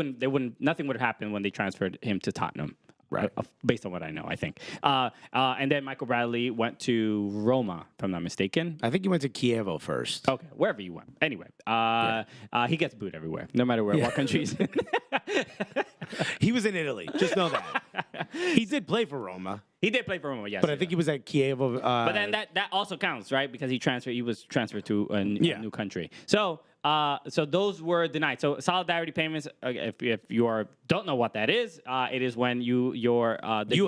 nothing would happen when they transferred him to Tottenham. Right. Based on what I know, I think. And then Michael Bradley went to Roma, if I'm not mistaken. I think he went to Kievo first. Okay, wherever you went. Anyway, he gets booed everywhere, no matter what country he's in. He was in Italy. Just know that. He did play for Roma. He did play for Roma, yes. But I think he was at Kievo. But then that also counts, right? Because he was transferred to a new country. So those were denied. So solidarity payments, if you don't know what that is, it is when you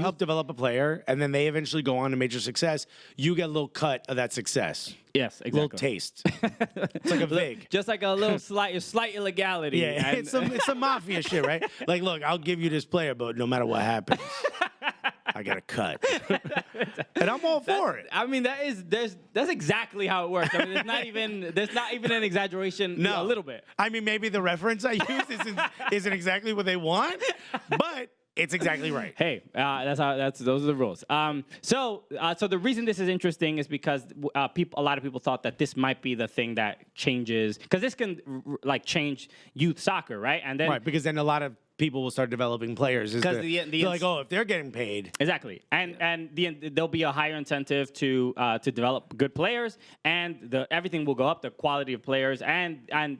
help develop a player, and then they eventually go on to major success. You get a little cut of that success. Yes, exactly. A little taste. It's like a vig. Just like a little slight illegality. Yeah, it's some mafia shit, right? Like, look, I'll give you this player, but no matter what happens, I got a cut. And I'm all for it. I mean, that's exactly how it works. I mean, there's not even an exaggeration. No, a little bit. I mean, maybe the reference I use isn't exactly what they want, but It's exactly right. Hey, those are the rules. So the reason this is interesting is because a lot of people thought that this might be the thing that changes, because this can like change youth soccer, right? And then Because then a lot of people will start developing players. Because they're like, oh, if they're getting paid, exactly, and there'll be a higher incentive to develop good players, and everything will go up, the quality of players, and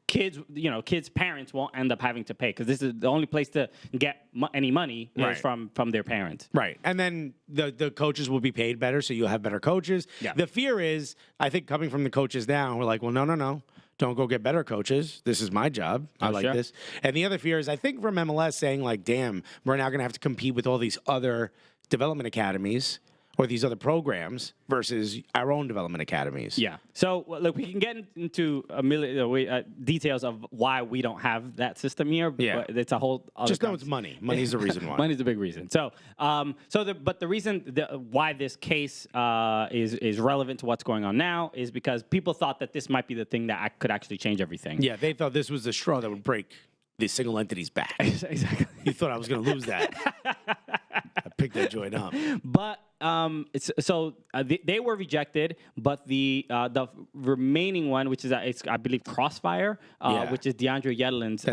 kids' parents won't end up having to pay, because this is the only place to get any money is from their parents. Right. And then the coaches will be paid better, so you'll have better coaches. Yeah. The fear is, I think, coming from the coaches down, we're like, well, no. Don't go get better coaches. This is my job. I like this. And the other fear is, I think, from MLS saying, like, damn, we're now going to have to compete with all these other development academies or these other programs versus our own development academies. Yeah. So, look, we can get into a million details of why we don't have that system here. Yeah. But it's a whole other Just know it's money. Money's the reason why. Money's the big reason. So, the reason why this case is relevant to what's going on now is because people thought that this might be the thing that could actually change everything. Yeah, they thought this was the straw that would break the single entity's back. Exactly. You thought I was going to lose that. I picked that joint up. But they were rejected, but the remaining one, which is I believe Crossfire, which is DeAndre Yedlin's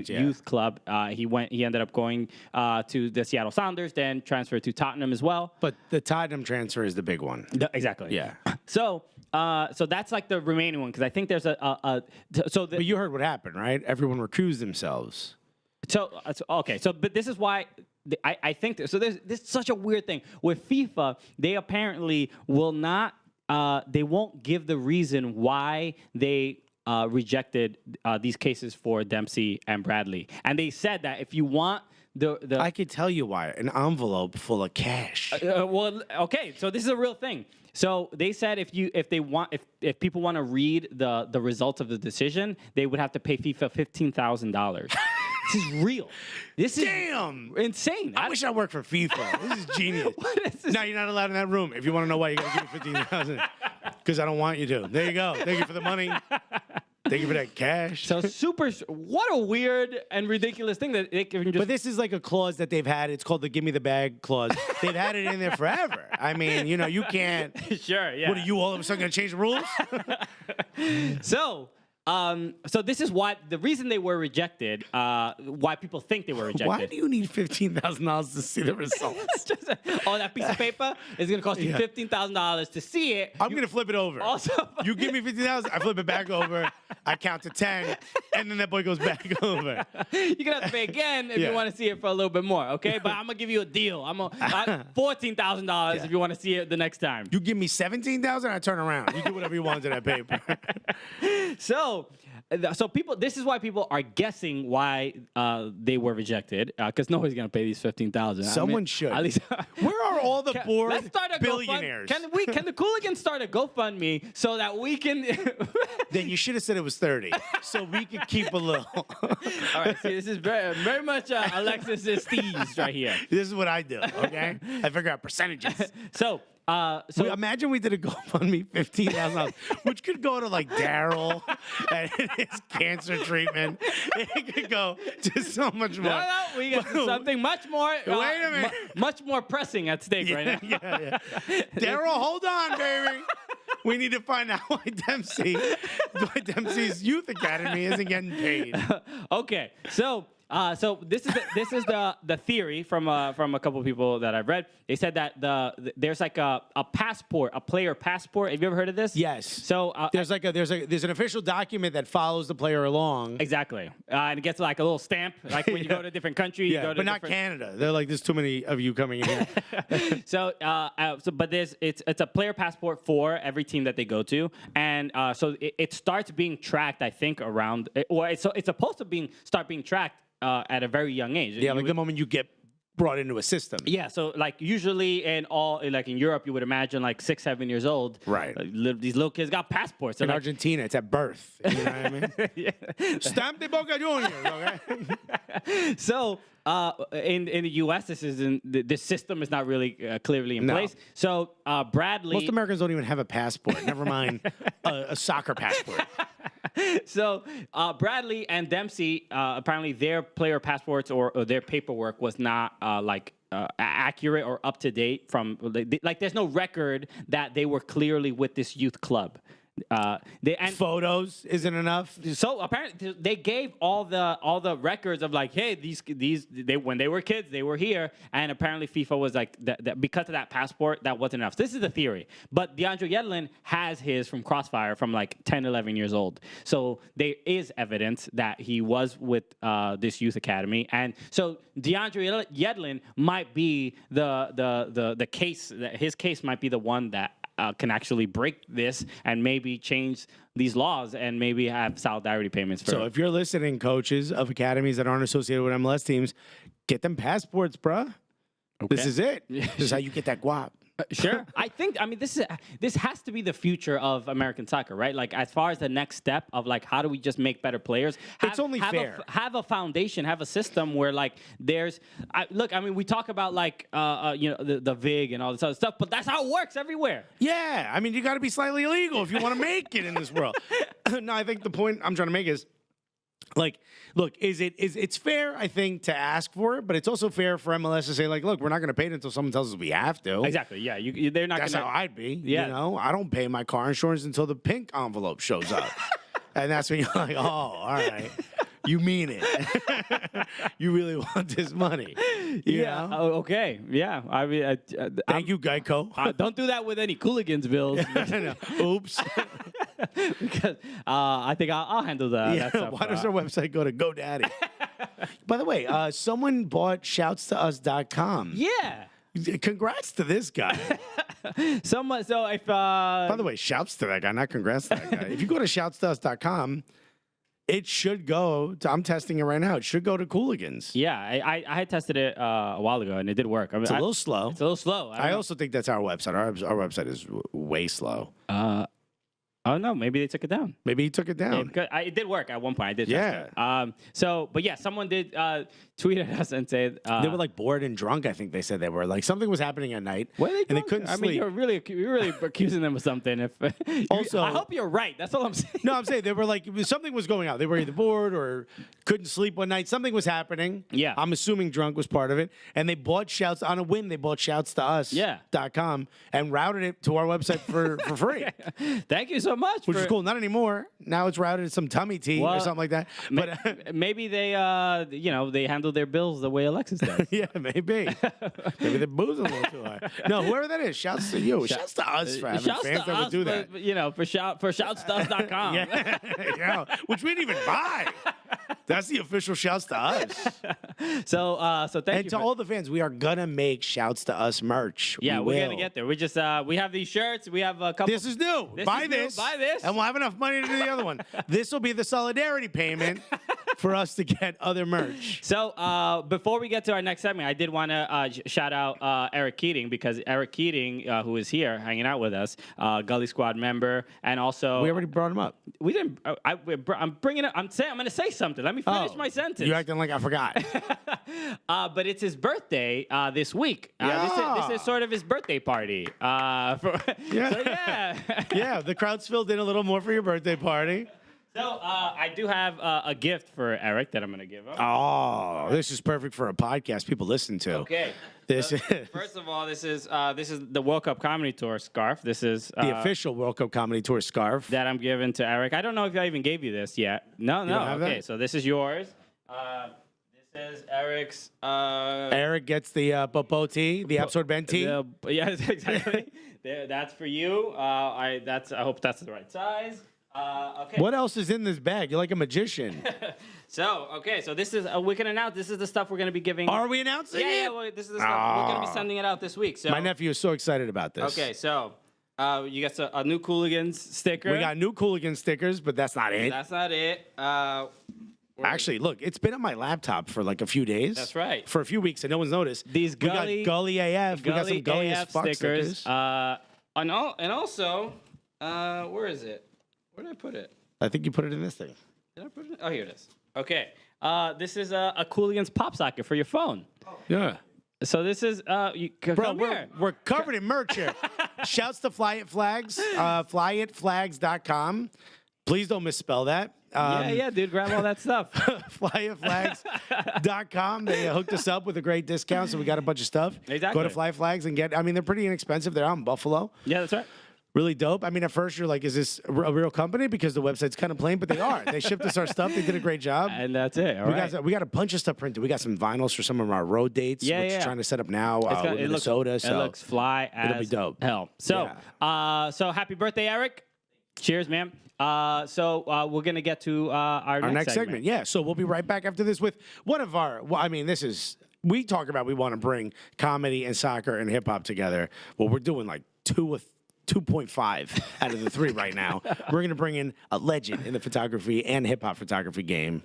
youth club, he ended up going to the Seattle Sounders, then transferred to Tottenham as well. But the Tottenham transfer is the big one. Exactly. Yeah. So that's like the remaining one, because I think there's But you heard what happened, right? Everyone recused themselves. But this is why I think so. This is such a weird thing with FIFA. They apparently will not. They won't give the reason why they rejected these cases for Dempsey and Bradley, and they said that if you want the I could tell you why. An envelope full of cash. So this is a real thing. So they said if people want to read the results of the decision, they would have to pay FIFA $15,000. This is real. This is insane. I wish I worked for FIFA. This is genius. What is this? No, you're not allowed in that room. If you want to know why, you got to give me $15,000. Because I don't want you to. There you go. Thank you for the money. Thank you for that cash. So what a weird and ridiculous thing that they can just. But this is like a clause that they've had. It's called the "Give me the bag" clause. They've had it in there forever. I mean, you can't. Sure, yeah. What are you all of a sudden going to change the rules? So this is why the reason they were rejected. Why people think they were rejected. Why do you need $15,000 to see the results? That piece of paper is going to cost you $15,000 to see it. I'm going to flip it over. Also, you give me $15,000, I flip it back over. I count to 10, and then that boy goes back over. You're going to have to pay again if you want to see it for a little bit more, okay? But I'm going to give you a deal. $14,000 if you want to see it the next time. You give me $17,000, I turn around. You do whatever you want to that paper. So people, this is why people are guessing why they were rejected, because nobody's gonna pay these $15,000. Someone should. At least. Where are all the bored let's start a billionaires? Can the Cooligans start a GoFundMe so that we can? Then you should have said it was 30, so we could keep a little. All right, see, this is very, very much Alexis's steez right here. This is what I do. Okay, I figure out percentages. So imagine we did a GoFundMe $15,000, which could go to like Daryl and his cancer treatment. It could go to so much more. No, we got something much more. Wait a minute. Much more pressing at stake right now. Yeah. Daryl, hold on, baby. We need to find out why Dempsey's youth academy isn't getting paid. Okay, so this is the theory from a couple of people that I've read. They said that there's like a passport, a player passport. Have you ever heard of this? Yes. So there's an official document that follows the player along. Exactly, and it gets like a little stamp, like when you go to a different country. Yeah, but not Canada. They're like, there's too many of you coming in here. But it's a player passport for every team that they go to, and so it starts being tracked. I think around, or it's supposed to start being tracked. At a very young age. Yeah, the moment you get brought into a system. Yeah, so like usually in Europe, you would imagine like 6, 7 years old. Right. These little kids got passports. In Argentina, it's at birth. You know what I mean? Yeah. Stamp de Boca Juniors, okay? So in the U.S., this system is not really clearly in place. So Bradley. Most Americans don't even have a passport. Never mind a soccer passport. So Bradley and Dempsey, apparently their player passports or their paperwork was not accurate or up to date from like there's no record that they were clearly with this youth club. Photos isn't enough. So apparently they gave all the records of like, hey, when they were kids, they were here, and apparently FIFA was like that because of that passport, that wasn't enough. This is the theory, but DeAndre Yedlin has his from Crossfire from like 10, 11 years old. So there is evidence that he was with this youth academy, and so DeAndre Yedlin might be the case. His case might be the one that can actually break this and maybe change these laws and maybe have solidarity payments for. So if you're listening, coaches of academies that aren't associated with MLS teams, get them passports, bruh. Okay. This is it. This is how you get that guap. Sure. I mean, this has to be the future of American soccer, right? Like, as far as the next step of, like, how do we just make better players? It's only fair. Have a foundation, have a system where, like, we talk about, like, the VIG and all this other stuff, but that's how it works everywhere. Yeah. I mean, you got to be slightly illegal if you want to make it in this world. No, I think the point I'm trying to make is, like, look, it's fair, I think, to ask for it, but it's also fair for MLS to say, like, look, we're not going to pay it until someone tells us we have to. Exactly. Yeah. They're not. That's how I'd be. Yeah. You know, I don't pay my car insurance until the pink envelope shows up, and that's when you're like, oh, all right. You mean it. You really want this money. You know? Oh, okay. Yeah. I mean, thank you, Geico. Don't do that with any Cooligans bills. Oops. Because I think I'll handle that. Yeah, that stuff. Why does our website go to GoDaddy? By the way, someone bought shoutstous.com. Yeah. Congrats to this guy. So if by the way, shouts to that guy, not congrats to that guy. If you go to shoutstous.com, it should go to, I'm testing it right now. It should go to Cooligans. Yeah, I had tested it a while ago, and it did work. I mean, it's a little slow. It's a little slow. I also think that's our website. Our website is way slow. Oh, no, maybe they took it down. Maybe he took it down. Yeah, it did work at one point. I did test it. But yeah, someone did tweet at us and say... they were like bored and drunk, I think they said they were. Like something was happening at night. Were they drunk? And they couldn't sleep. I mean, you're really accusing them of something. Also, I hope you're right. That's all I'm saying. No, I'm saying they were like, something was going on. They were either bored or couldn't sleep one night. Something was happening. Yeah. I'm assuming drunk was part of it. And they bought shouts on a whim. They bought shoutstous.com and routed it to our website for free. Thank you so much. Which is cool. Not anymore. Now it's routed to some tummy tea or something like that. But maybe they, they handle their bills the way Alexis does. Yeah, maybe. Maybe they're boozing a little too hard. No, whoever that is, shouts to you. Shouts to us for having fans that would do that. For shoutstuff.com. Yeah, which we didn't even buy. That's the official shouts to us. So thank you. And to all the fans, we are gonna make shouts to us merch. Yeah, we're gonna get there. We just we have these shirts. We have a couple. This is new. Buy this, and we'll have enough money to do the other one. This will be the solidarity payment for us to get other merch. So before we get to our next segment, I did want to shout out Eric Keating, because Eric Keating, who is here hanging out with us, Gully Squad member, and also we already brought him up. We didn't. I'm bringing it. I'm going to say something. Let me finish my sentence. You acting like I forgot. But it's his birthday this week. This is sort of his birthday party. Yeah. The crowd's filled in a little more for your birthday party. So I do have a gift for Eric that I'm going to give him. Oh, this is perfect for a podcast people listen to. Okay. This is first of all, this is the World Cup Comedy Tour scarf. This is the official World Cup Comedy Tour scarf that I'm giving to Eric. I don't know if I even gave you this yet. No. Okay, so this is yours. This is Eric's. Eric gets the USWNT, the USWNT. Yes, exactly. That's for you. I hope that's the right size. Okay. What else is in this bag? You're like a magician. So this is we can announce. This is the stuff we're going to be giving. Are we announcing it? Yeah. Well, this is the stuff we're going to be sending it out this week. So my nephew is so excited about this. Okay, so you got a new Cooligans sticker. We got new Cooligans stickers, but that's not it. That's not it. Actually, look, it's been on my laptop for like a few days. That's right. For a few weeks, and no one's noticed. These we got Gully AF. We got some gulliest fuck stickers. And also, where is it? Where did I put it? I think you put it in this thing. Did I put it? Oh, here it is. Okay. This is a Cooligans pop socket for your phone. Yeah. So this is bro, we're covered in merch here. Shouts to Fly It Flags, flyitflags.com. Please don't misspell that. Yeah, dude, grab all that stuff. FlyFlags.com. They hooked us up with a great discount, so we got a bunch of stuff. Exactly. Go to Fly Flags and get. I mean, they're pretty inexpensive. They're out in Buffalo. Yeah, that's right. Really dope. I mean, at first you're like, is this a real company? Because the website's kind of plain, but they are. They shipped us our stuff. They did a great job. And that's it. All right. We got a bunch of stuff printed. We got some vinyls for some of our road dates. Yeah, which yeah. we're trying to set up now with it Minnesota. looks, So it looks fly as it'll be dope. hell. So, so happy birthday, Eric. Cheers, man. So we're going to get to our next segment. Yeah, so we'll be right back after this with one of our, well, I mean, we talk about we want to bring comedy and soccer and hip hop together. Well, we're doing like 2.5 out of the 3 right now. We're going to bring in a legend in the photography and hip hop photography game,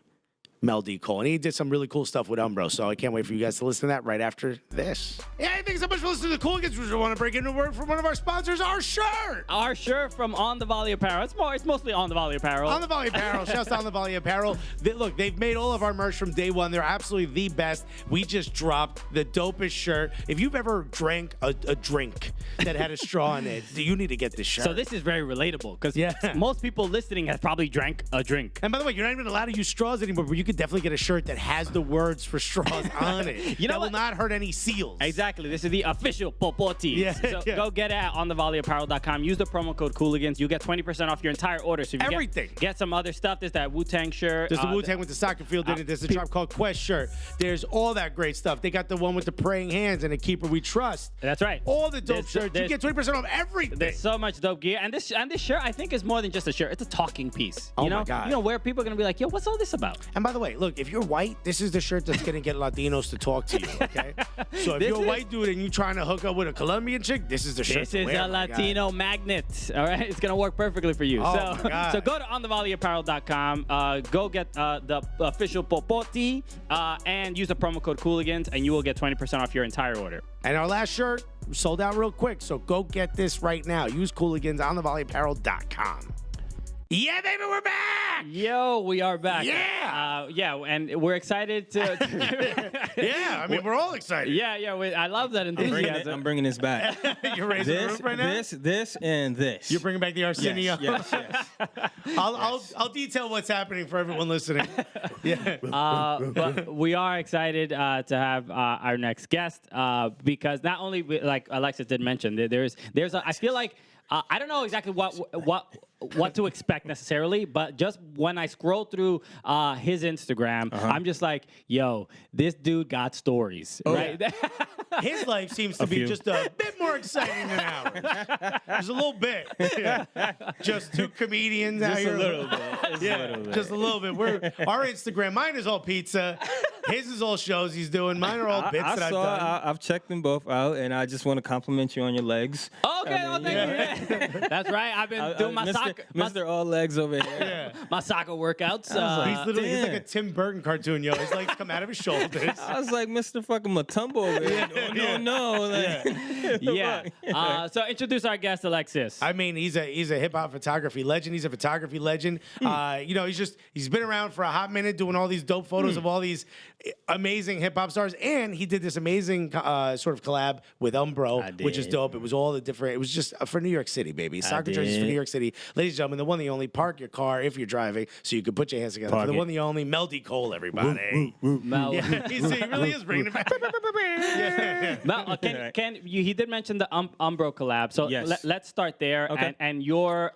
Mel D Cole. And he did some really cool stuff with Umbro, so I can't wait for you guys to listen to that right after this. Yeah, thanks so much for listening to the Cooligans. We want to break into a word from one of our sponsors, our shirt. Our shirt from On the Volley Apparel. It's mostly On the Volley Apparel. On the Volley Apparel. Shouts out On the Volley Apparel. Look, they've made all of our merch from day one. They're absolutely the best. We just dropped the dopest shirt. If you've ever drank a drink that had a straw in it, you need to get this shirt. So this is very relatable because most people listening have probably drank a drink. And by the way, you're not even allowed to use straws anymore, but you could definitely get a shirt that has the words for straws on it. You know that what? will not hurt any seals. Exactly. This is the official Popoti. Yeah, So yeah. go get it at onthevolleyapparel.com. Use the promo code Cooligans. You get 20% off your entire order. So if you Everything. Get some other stuff. There's that Wu-Tang shirt. There's the Wu-Tang with the soccer field in it. There's the Tribe Called Quest shirt. There's all that great stuff. They got the one with the praying hands and a keeper we trust. That's right. All the dope shirts. You get 20% off everything. There's so much dope gear. And this shirt, I think, is more than just a shirt. It's a talking piece. Oh you know? my God. You know, where people are going to be like, yo, what's all this about? And by the way, look, if you're white, this is the shirt that's going to get Latinos to talk to you, okay? So if This you're a is- white dude and you're trying to hook up with a Colombian chick, this is the shirt This to is wear, a my guy. Latino magnet. All right, it's gonna work perfectly for you. Oh, so, my God. so go to onthevolleyapparel.com. Go get the official Popoti and use the promo code Cooligans, and you will get 20% off your entire order. And our last shirt sold out real quick, so go get this right now. Use Cooligans on thevolleyapparel.com. Yeah, baby, we're back! Yo, we are back. Yeah! Yeah, and we're excited to. Yeah, I mean, we're all excited. yeah. I love that enthusiasm. I'm bringing this back. You're raising the This, roof right now? this, and this. You're bringing back the Arsenio. yes. I'll detail what's happening for everyone listening. Yeah. But we are excited to have our next guest because not only like Alexis did mention, there's I feel like I don't know exactly what to expect necessarily, but just when I scroll through his Instagram, I'm just like, yo, this dude got stories, right? His life seems to be few. just a bit more exciting than ours. There's a little bit. Yeah. Just 2 comedians out Just here. a little bit. Yeah, just a little bit. Our Instagram, mine is all pizza. His is all shows he's doing. Mine are all bits that I've done. I've checked them both out, and I just want to compliment you on your legs. Okay, thank you. Yeah. That's right. I've been doing my soccer, Mr. All Legs over here. Yeah. my soccer workouts. He's like Damn. a Tim Burton cartoon, yo. His legs come out of his shoulders. I was like Mr. fucking Matumbo over here. Yeah. No. Like, yeah. So introduce our guest, Alexis. I mean, he's a hip hop photography legend. He's a photography legend. You know, he's been around for a hot minute doing all these dope photos of all these amazing hip hop stars, and he did this amazing sort of collab with Umbro, which is did. dope. It was all the different. It was just for New York City, baby. Soccer jerseys for did. New York City, ladies and gentlemen. The one, the only. Park your car if you're driving, so you can put your hands together. Park For the it. one, the only. Mel D Cole, everybody. Mel, Yeah, he really is bringing it back. Yeah. Mel, he did mention the Umbro collab. So Yes. let's start there Okay. and your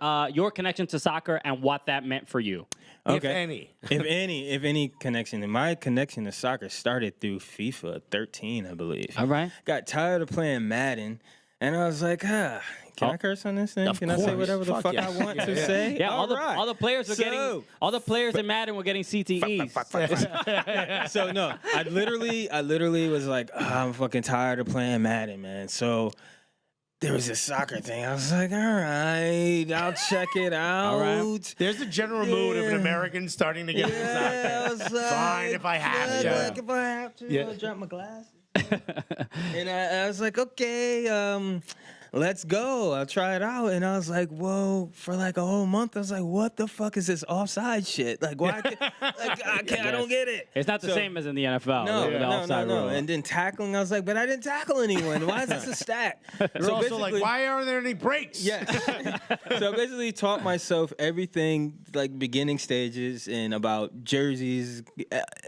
connection to soccer and what that meant for you. If any. if any connection. And my connection to soccer started through FIFA 13, I believe. All right. Got tired of playing Madden, and I was like, can I curse on this thing? Of Can I say course. whatever the Fuck fuck yeah. I want to say? Yeah, all right. the players were So- all the players in Madden were getting CTEs. So no, I literally was like, I'm fucking tired of playing Madden, man. So there was this soccer thing. I was like, all right, I'll check it out. right. There's the general mood of an American starting to get into Yeah, I soccer. was like, Fine if I have to. Like if I have to, Yeah. I'll drop my glasses. And I was like, okay, let's go. I'll try it out. And I was like, whoa, for like a whole month, I was like, what the fuck is this offside shit? Like, why? I don't get it. It's not the same as in the NFL. No, the no, offside no. rule. And then tackling, I was like, but I didn't tackle anyone. Why is this a stat? You're also like, why aren't there any breaks? Yeah. So I basically taught myself everything, like beginning stages and about jerseys,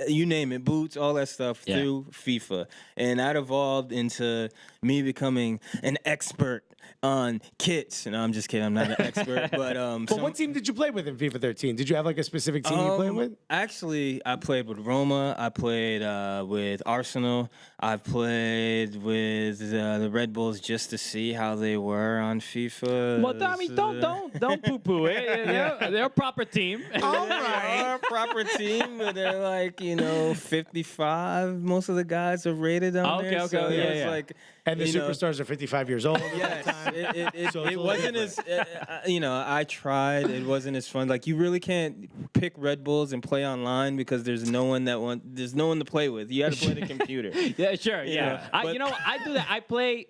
you name it, boots, all that stuff through FIFA. And that evolved into me becoming an expert on kits. No, I'm just kidding. I'm not an expert. But what team did you play with in FIFA 13? Did you have like a specific team you played with? Actually, I played with Roma. I played with Arsenal. I played with the Red Bulls just to see how they were on FIFA. Well, I mean, don't poo-poo it. They're a proper team. All They're a proper team, but they're like 55. Most of the guys are rated on there. Okay, so yeah, it's yeah. like, And the superstars are 55 years old. yes, So it wasn't as I tried. It wasn't as fun. Like you really can't pick Red Bulls and play online because there's no one to play with. You have to play the computer. Yeah, sure. Yeah, I do that. I play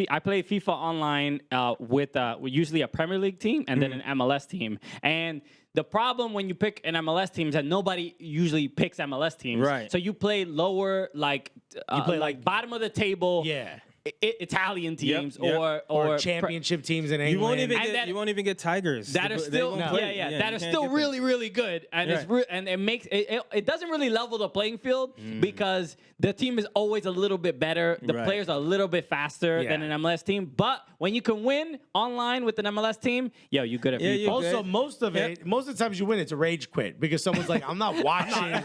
I play FIFA online with usually a Premier League team and then an MLS team. And the problem when you pick an MLS team is that nobody usually picks MLS teams. Right. So you play lower, you play like bottom of the table. Yeah. Italian teams Yep. or championship teams in England. You won't even get Tigers. That are still that are still really really good, and it makes it doesn't really level the playing field because the team is always a little bit better. The players are a little bit faster than an MLS team. But when you can win online with an MLS team, you're good at FIFA. Also, most of the times you win, it's a rage quit because someone's like, I'm not watching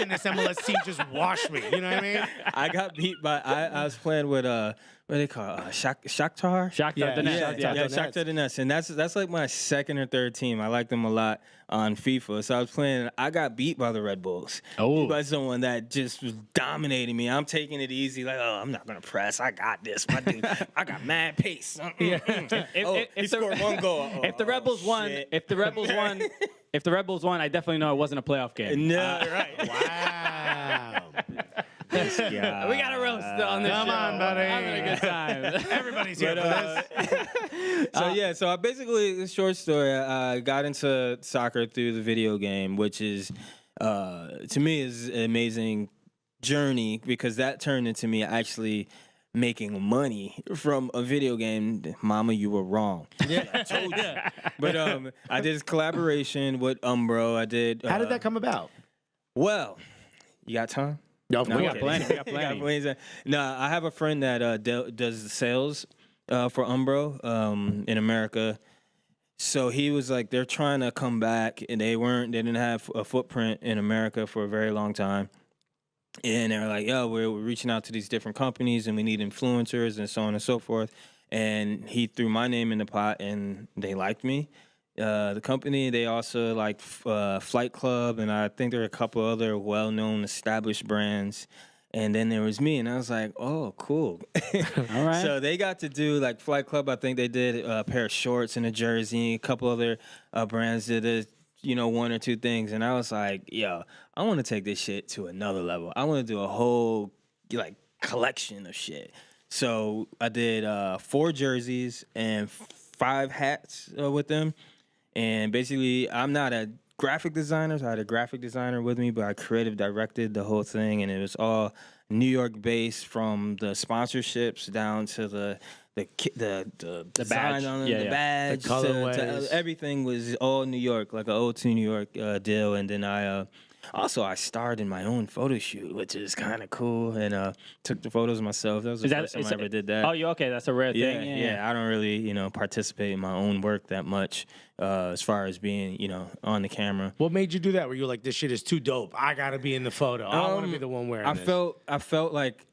this MLS team just wash me. You know what I mean? I got beat by I was playing with what do they call it? Shakhtar? Shakhtar Donetsk. Shakhtar Donetsk, and that's like my second or third team. I like them a lot on FIFA. So I was playing. I got beat by the Red Bulls. Oh, by someone that just was dominating me. I'm taking it easy. Like, I'm not gonna press. I got this. My dude, I got mad pace. He scored one goal. If the Rebels won, if the Rebels won, I definitely know it wasn't a playoff game. No, right. Wow. This guy. We got a roast on this Come show. on, buddy. Having a good time. Everybody's here for this. So I basically, short story, I got into soccer through the video game, which is, to me, is an amazing journey because that turned into me actually making money from a video game. Mama, you were wrong. Yeah, I told you. But I did this collaboration with Umbro. I did. How did that come about? Well, you got time? No, we got plenty. No, I have a friend that does the sales for Umbro in America. So he was like, they're trying to come back, and they didn't have a footprint in America for a very long time. And they were like, we're reaching out to these different companies, and we need influencers and so on and so forth. And he threw my name in the pot, and they liked me. The company, they also liked Flight Club, and I think there were a couple other well-known established brands. And then there was me, and I was like, oh, cool. All right. So they got to do, like, Flight Club, I think they did a pair of shorts and a jersey. A couple other brands did one or two things. And I was like, I want to take this shit to another level. I want to do a whole, collection of shit. So I did 4 jerseys and 5 hats with them. And basically, I'm not a graphic designer, so I had a graphic designer with me, but I creative directed the whole thing, and it was all New York based, from the sponsorships down to the badge, on the badge, the colorways. to everything was all New York, like an old to New York deal. And then I starred in my own photo shoot, which is kind of cool, and took the photos myself. That was the first time I ever did that. Oh, you okay? That's a rare thing. Yeah. I don't really, participate in my own work that much as far as being, on the camera. What made you do that? Were you like, this shit is too dope, I gotta be in the photo, I want to be the one wearing this? I felt like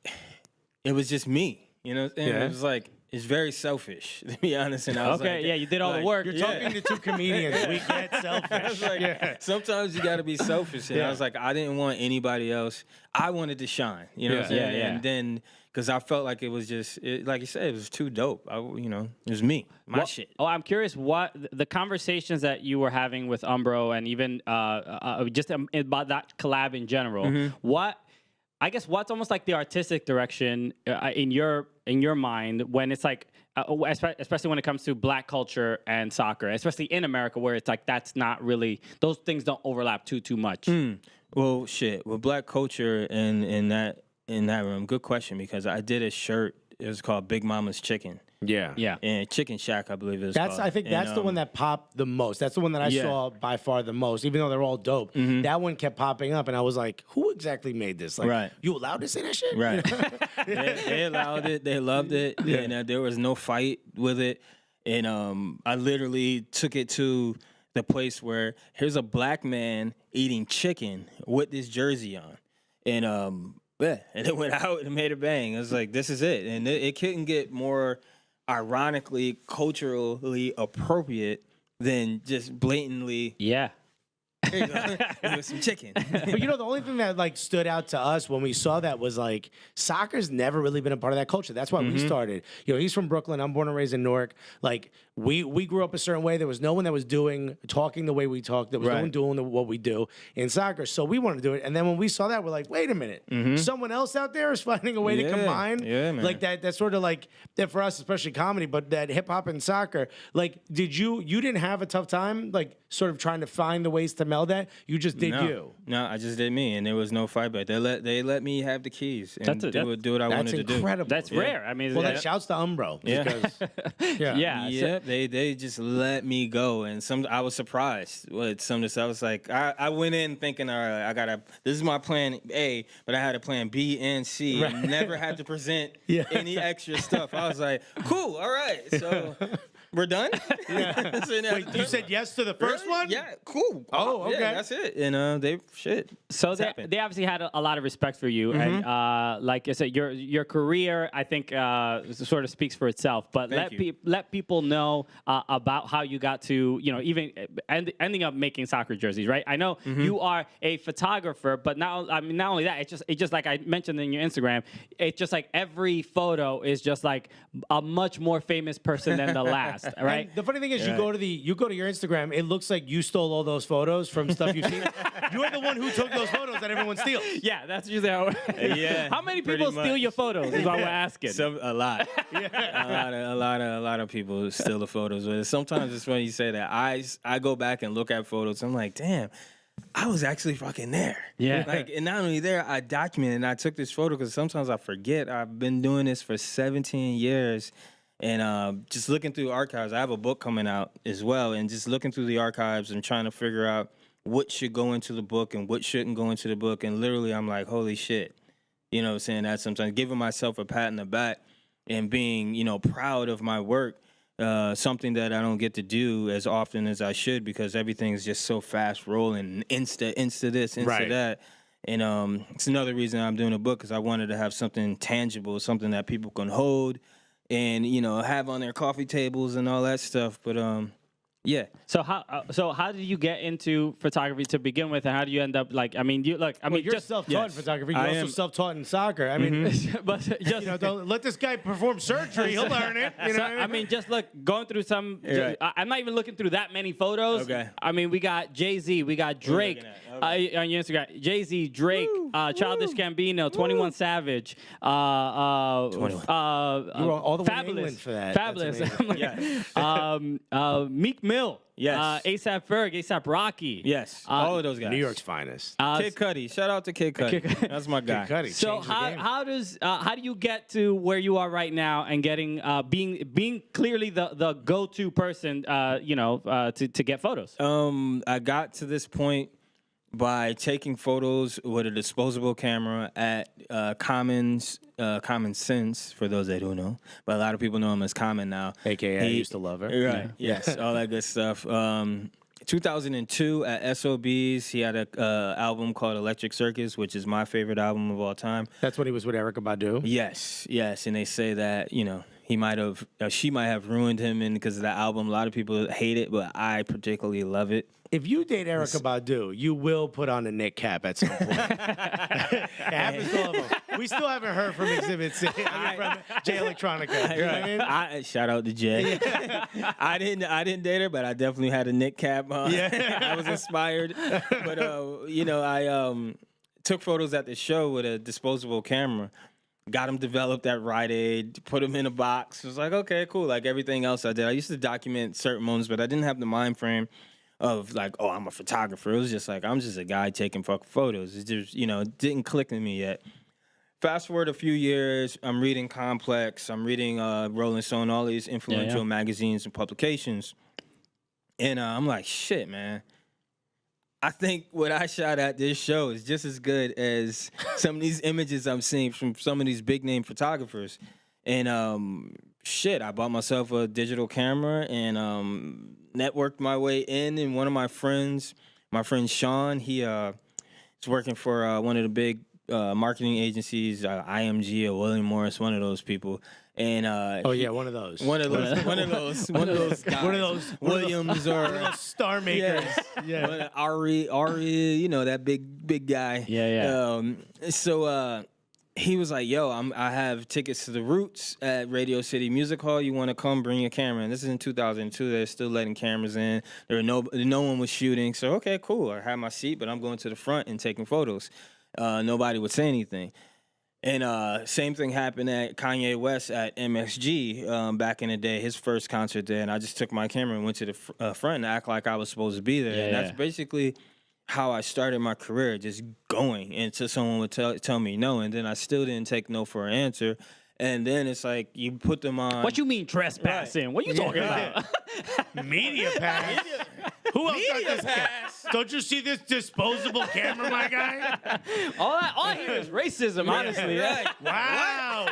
it was just me, and it was like, it's very selfish, to be honest. And I was you did all the work. You're talking to 2 comedians. We get selfish. Sometimes you got to be selfish. And I was like, I didn't want anybody else. I wanted to shine. You know what I'm saying? Yeah. And then, because I felt like it was just, like you said, it was too dope. It was me, my shit. Oh, I'm curious what the conversations that you were having with Umbro and even just about that collab in general. Mm-hmm. What's almost like the artistic direction in your in your mind when it's like, especially when it comes to black culture and soccer, especially in America, where it's like that's not really, those things don't overlap too much. Well, shit. With black culture and in that room, good question, because I did a shirt. It was called Big Mama's Chicken. Yeah. And Chicken Shack, I believe it was That's called. I think that's the one that popped the most. That's the one that I Yeah. saw by far the most, even though they're all dope. That one kept popping up, and I was like, who exactly made this? Like, Right. you allowed to say that shit? Right. they allowed it. They loved it. And there was no fight with it. And I literally took it to the place where here's a black man eating chicken with this jersey on. And and it went out and made a bang. I was like, this is it. And it couldn't get more ironically, culturally appropriate than just blatantly, Yeah. here you go, with some chicken. But you know, the only thing that like stood out to us when we saw that was like soccer's never really been a part of that culture. That's why we started. You know, he's from Brooklyn. I'm born and raised in Newark. Like we grew up a certain way. There was no one that was talking the way we talk. There was no one doing what we do in soccer. So we wanted to do it. And then when we saw that, we're like, wait a minute, someone else out there is finding a way to combine. Yeah, man. Like that sort of like that for us, especially comedy, but that hip hop and soccer. Like, did you didn't have a tough time like sort of trying to find the ways to meld that? You just did you. No, I just did me, and there was no fight back. They let me have the keys and do what I wanted to do. That's incredible. That's rare. I mean, Well, that shouts to Umbro. Yeah. Because, yeah. Yeah, they just let me go, and I was surprised with some of this. I was like, I went in thinking, all right, this is my plan A, but I had a plan B and C, and never had to present any extra stuff. I was like, cool, all right, so we're done. Wait, you said yes to the first one? Yeah, cool. Oh, okay. Yeah, that's it. And they So they happened. obviously had a lot of respect for you, and like I said, your career I think sort of speaks for itself. But let people know about how you got to even ending up making soccer jerseys, right? I know you are a photographer, but not only that, it's just like I mentioned in your Instagram, it's just like every photo is just like a much more famous person than the last, right? And the funny thing is, you go to your Instagram, it looks like you stole all those photos from stuff you've seen. You're the one who took those photos that everyone steals. Yeah, that's usually how. How many people steal your photos? Is what we're asking. A lot. A lot of people steal the photos. But sometimes it's funny you say that. I go back and look at photos. I'm like, damn, I was actually fucking there. Yeah. Like, and not only there, I documented and I took this photo because sometimes I forget. I've been doing this for 17 years. And just looking through archives, I have a book coming out as well. And just looking through the archives and trying to figure out what should go into the book and what shouldn't go into the book. And literally, I'm like, holy shit. You know what I'm saying? That sometimes giving myself a pat in the back and being, proud of my work, something that I don't get to do as often as I should because everything's just so fast rolling, insta this, insta that. And it's another reason I'm doing a book because I wanted to have something tangible, something that people can hold and, have on their coffee tables and all that stuff. But, yeah. So how did you get into photography to begin with, and how do you end up You're self-taught in photography. You're also self-taught in soccer. I mean, but just don't let this guy perform surgery. He'll learn it. You know what I mean? just look going through some. Right. I'm not even looking through that many photos. Okay. I mean, we got Jay-Z, we got Drake on your Instagram. Jay-Z, Drake, Childish Gambino, 21 Savage, 21. You were all the way to Fabulous England for that. Fabulous. That's amazing. Meek Mill. Yes. ASAP Ferg, ASAP Rocky. Yes. All of those guys. New York's finest. Kid Cudi. Shout out to Kid Cudi. That's my guy. Kid Cudi So changed the game. how do you get to where you are right now and getting being clearly the go-to person to get photos? I got to this point by taking photos with a disposable camera at Common Sense, for those that don't know. But a lot of people know him as Common now. AKA I used to love her. Right, yes, all that good stuff. 2002 at SOB's, he had a album called Electric Circus, which is my favorite album of all time. That's when he was with Erykah Badu? Yes, and they say that, he might have, she might have ruined him because of that album. A lot of people hate it, but I particularly love it. If you date Erykah Badu, you will put on a Nick cap at some point. It happens to all of them. We still haven't heard from Exhibit C, from Jay Electronica. You know what I mean? Shout out to Jay. I didn't date her, but I definitely had a Nick cap on. I was inspired. But I took photos at the show with a disposable camera. got him developed at Rite Aid, put him in a box. It was like, okay, cool. Like everything else I did. I used to document certain moments, but I didn't have the mind frame of like, oh, I'm a photographer. It was just like, I'm just a guy taking fucking photos. It just, it didn't click in me yet. Fast forward a few years, I'm reading Complex, I'm reading Rolling Stone, all these influential magazines and publications. And I'm like, shit, man. I think what I shot at this show is just as good as some of these images I'm seeing from some of these big name photographers. And I bought myself a digital camera and networked my way in. And one of my friend Sean, he is working for one of the big marketing agencies, IMG or William Morris, one of those people. And one of those. One of those guys. Williams or star makers. Yeah. Ari, that big guy. Yeah. So he was like, yo, I have tickets to the Roots at Radio City Music Hall. You want to come, bring your camera? And this is in 2002. They're still letting cameras in. No one was shooting. So, okay, cool. I had my seat, but I'm going to the front and taking photos. Nobody would say anything. And same thing happened at Kanye West at MSG back in the day, his first concert there. And I just took my camera and went to the front and act like I was supposed to be there. And that's basically how I started my career, just going until someone would tell me no. And then I still didn't take no for an answer. And then it's like you put them on. What you mean trespassing? Right. What are you talking about? Media pass. Who else got this pass? Don't you see this disposable camera, my guy? All I hear is racism, honestly. Right. Wow.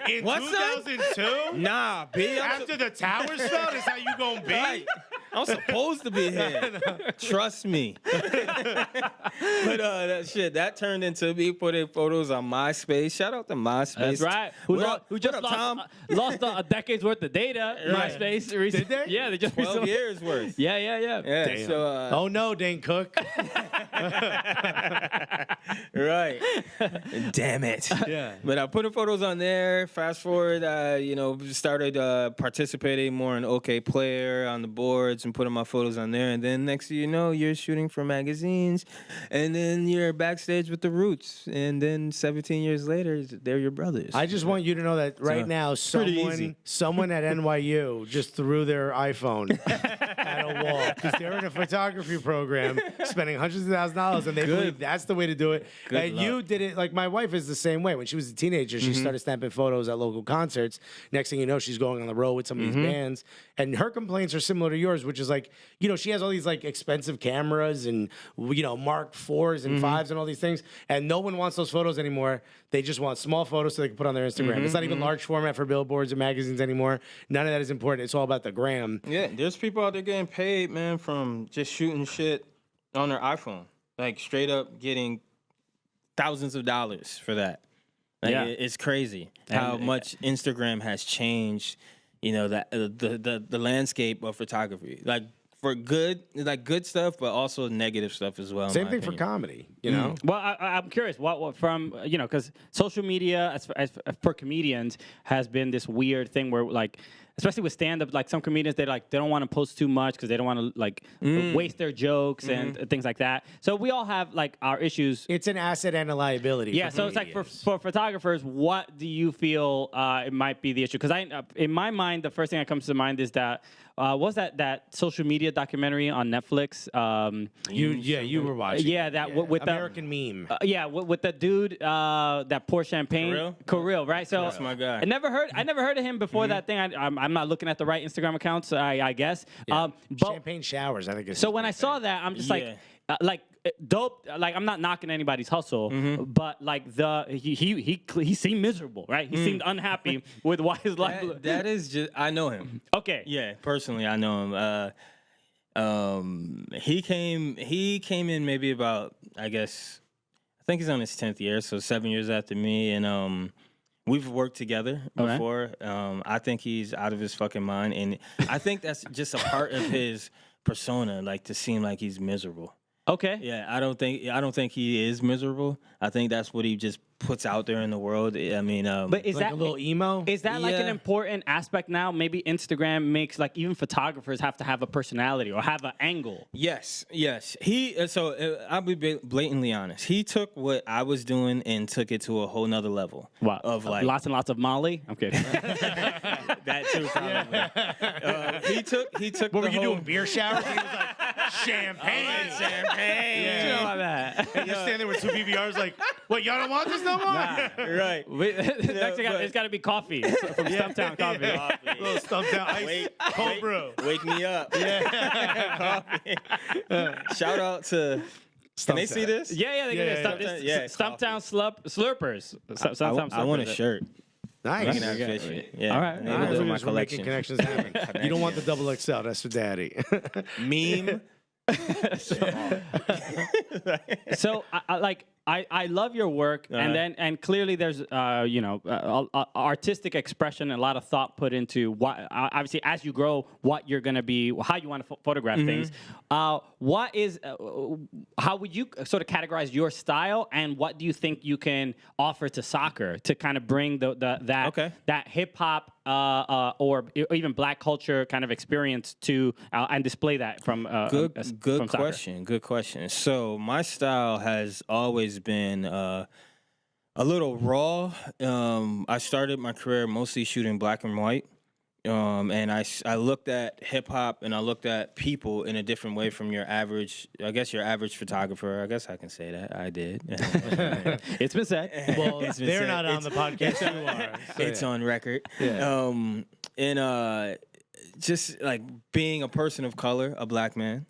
In 2002? Nah, B. After the towers fell, that's how you gonna be? Right. I'm supposed to be here. Trust me. But that turned into me putting photos on MySpace. Shout out to MySpace. That's right. Who just lost a decade's worth of data. Right. MySpace. Did they? Yeah, they just 12 years worth. Yeah. Damn. So, oh no, Dane Cook. Right. Damn it. Yeah. But I put the photos on there. Fast forward, started participating more in OK Player on the boards and putting my photos on there. And then next thing you know, you're shooting for magazines. And then you're backstage with the Roots. And then 17 years later, they're your brothers. I just want you to know that right now, someone at NYU just threw their iPhone at a wall because they're in a photography program spending hundreds of thousands of dollars, and they believe that's the way to do it. And you did it like my wife is the same way. When she was a teenager, she started snapping photos at local concerts. Next thing you know, she's going on the road with some of these bands, and her complaints are similar to yours, which is like, she has all these like expensive cameras and Mark IVs and 5s and all these things, and no one wants those photos anymore. They just want small photos so they can put on their Instagram. It's not even large format for billboards or magazines anymore. None of that is important. It's all about the gram. Yeah, there's people out there getting paid, man, from just shooting shit on their iPhone. Like straight up getting thousands of dollars for that. Like, it's crazy how much Instagram has changed, that the landscape of photography. Like for good stuff, but also negative stuff as well. Same thing for comedy, Well, I'm curious, what from, because social media, as for comedians, has been this weird thing where, like, especially with stand-up, like some comedians, they don't want to post too much because they don't want to waste their jokes and things like that. So we all have like our issues. It's an asset and a liability. Yeah, so it's like for photographers, what do you feel it might be the issue? Because in my mind, the first thing that comes to mind is that was that social media documentary on Netflix? You were watching. Yeah, with American Meme. With the dude that poured champagne. Kirill, right? So that's my guy. I never heard of him before that thing. I'm not looking at the right Instagram accounts, I guess. Yeah. But Champagne showers, I think. Is so when I saw that, I'm just like dope. Like I'm not knocking anybody's hustle, but like he seemed miserable, right? He seemed unhappy with why his life. That is just I know him. Okay. Yeah, personally I know him. He came in maybe about I think he's on his 10th year, so 7 years after me, and we've worked together before. I think he's out of his fucking mind, and I think that's just a part of his persona, like to seem like he's miserable. Okay. Yeah, I don't think he is miserable. I think that's what he just puts out there in the world. I mean, But is Like that a little emo? Is that like an Yeah. important aspect now? Maybe Instagram makes like even photographers have to have a personality or have an angle. yes. He I'll be blatantly honest. He took what I was doing and took it to a whole nother level. What? Of like lots and lots of Molly? I'm kidding. that too, probably. He took. What the were you whole, doing? Beer showers? He was like, champagne. Champagne. Yeah. You know about that. And you're standing there with two PBRs like, what, y'all don't want this no more? Right. Next thing, but- it's got to be coffee from Stumptown Coffee. Little stumped down ice, cold brew. Wake me up. Coffee. Shout out to. Can they see this? Yeah, they Yeah, get yeah, it. yeah. Stumptown Slurpers. I want a shirt. Nice. You can have fish. Yeah. All right. Name All right, it we're my just making collection. connections happen. You don't want the double XL. That's for daddy. Meme. So I love your work, and clearly there's artistic expression, and a lot of thought put into what obviously as you grow, what you're gonna be, how you want to photograph things. What is how would you sort of categorize your style, and what do you think you can offer to soccer to kind of bring that hip hop or even black culture kind of experience to and display that from Good soccer? question. So my style has always been a little raw. I started my career mostly shooting black and white. And I looked at hip hop and I looked at people in a different way from your average photographer. I guess I can say that. I did. It's been said. Well, It's been they're said. not on the podcast. You are. So, It's on record. Yeah. And just like being a person of color, a black man,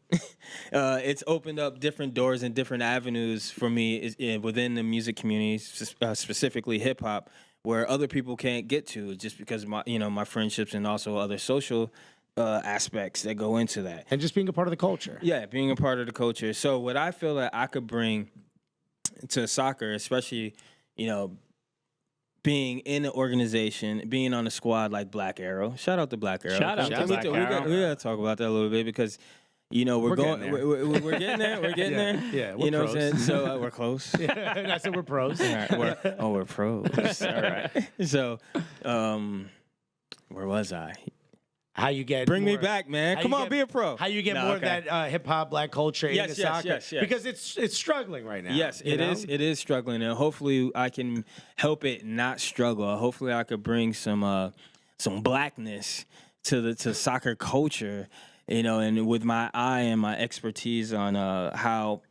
it's opened up different doors and different avenues for me within the music community, specifically hip hop, where other people can't get to just because of my friendships and also other social aspects that go into that. And just being a part of the culture. Yeah, being a part of the culture. So what I feel that I could bring to soccer, especially, being in an organization, being on a squad like Black Arrow. Shout out to Black Arrow. Shout out to Black Arrow. We gotta talk about that a little bit because, we're getting there. we're getting there. We're getting there. Yeah, we're you know pros. what I'm saying? So we're close. And I said we're pros. All right, we're pros. All right. So, where was I? How you get Bring me more- back, man. how Come you on, get- be a pro. How you get No, more okay. of that hip hop black culture Yes, into yes, soccer? yes. Because it's struggling right now. Yes, you it know? is. It is struggling, and hopefully I can help it not struggle. Hopefully I could bring some blackness to soccer culture, and with my eye and my expertise on how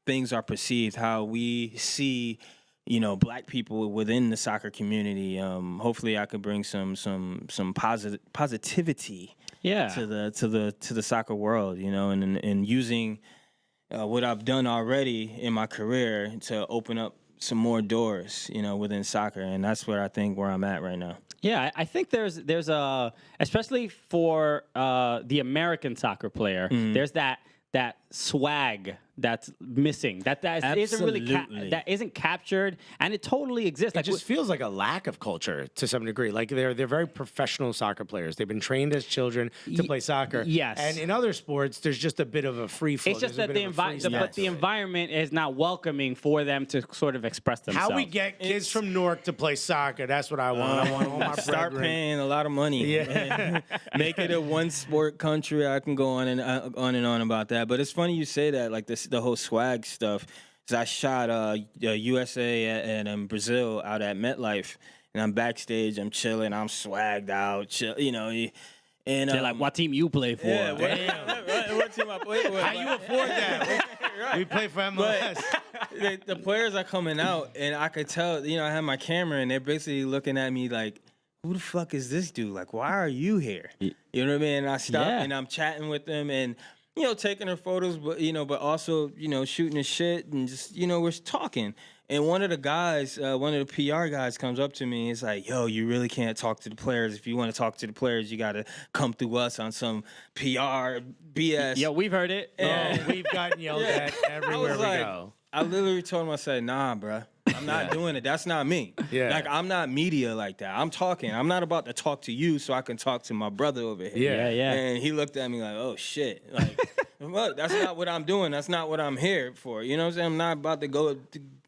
things are perceived, how we see, black people within the soccer community. Hopefully I could bring some positivity. Yeah. To the soccer world, and using what I've done already in my career to open up some more doors, within soccer, and that's where I'm at right now. Yeah, I think there's a especially for the American soccer player, there's that swag that's missing. That isn't really Absolutely. that isn't captured, and it totally exists. It just feels like a lack of culture to some degree. Like they're very professional soccer players. They've been trained as children to play soccer. Yes. And in other sports, there's just a bit of a free flow. It's just There's a that bit of a free but the style. environment is not welcoming for them to sort of express themselves. How we get kids from Newark to play soccer? That's what I want. I want all my Start brethren. paying a lot of money. Yeah. Make it a one sport country. I can go on and on about that. But it's funny you say that, like the whole swag stuff. 'Cause I shot USA and Brazil out at MetLife, and I'm backstage. I'm chilling. I'm swagged out. And They're like, what team you play for? Yeah, what team I play for? How you afford that? We play for MLS. the players are coming out, and I could tell. I have my camera, and they're basically looking at me like, who the fuck is this dude? Like, why are you here? You know what I mean? And I stop and I'm chatting with them and, taking their photos, but also, shooting the shit and just, we're talking. And one of the guys, one of the PR guys comes up to me and he's like, yo, you really can't talk to the players. If you want to talk to the players, you got to come through us on some PR BS. Yeah, we've heard it. We've gotten yelled at everywhere we go. I literally told him, I said, nah, bruh. I'm not doing it. That's not me. Yeah. Like, I'm not media like that. I'm talking. I'm not about to talk to you so I can talk to my brother over here. Yeah. Yeah. And he looked at me like, oh, shit. Like, Look, that's not what I'm doing. That's not what I'm here for. You know what I'm saying? I'm not about to go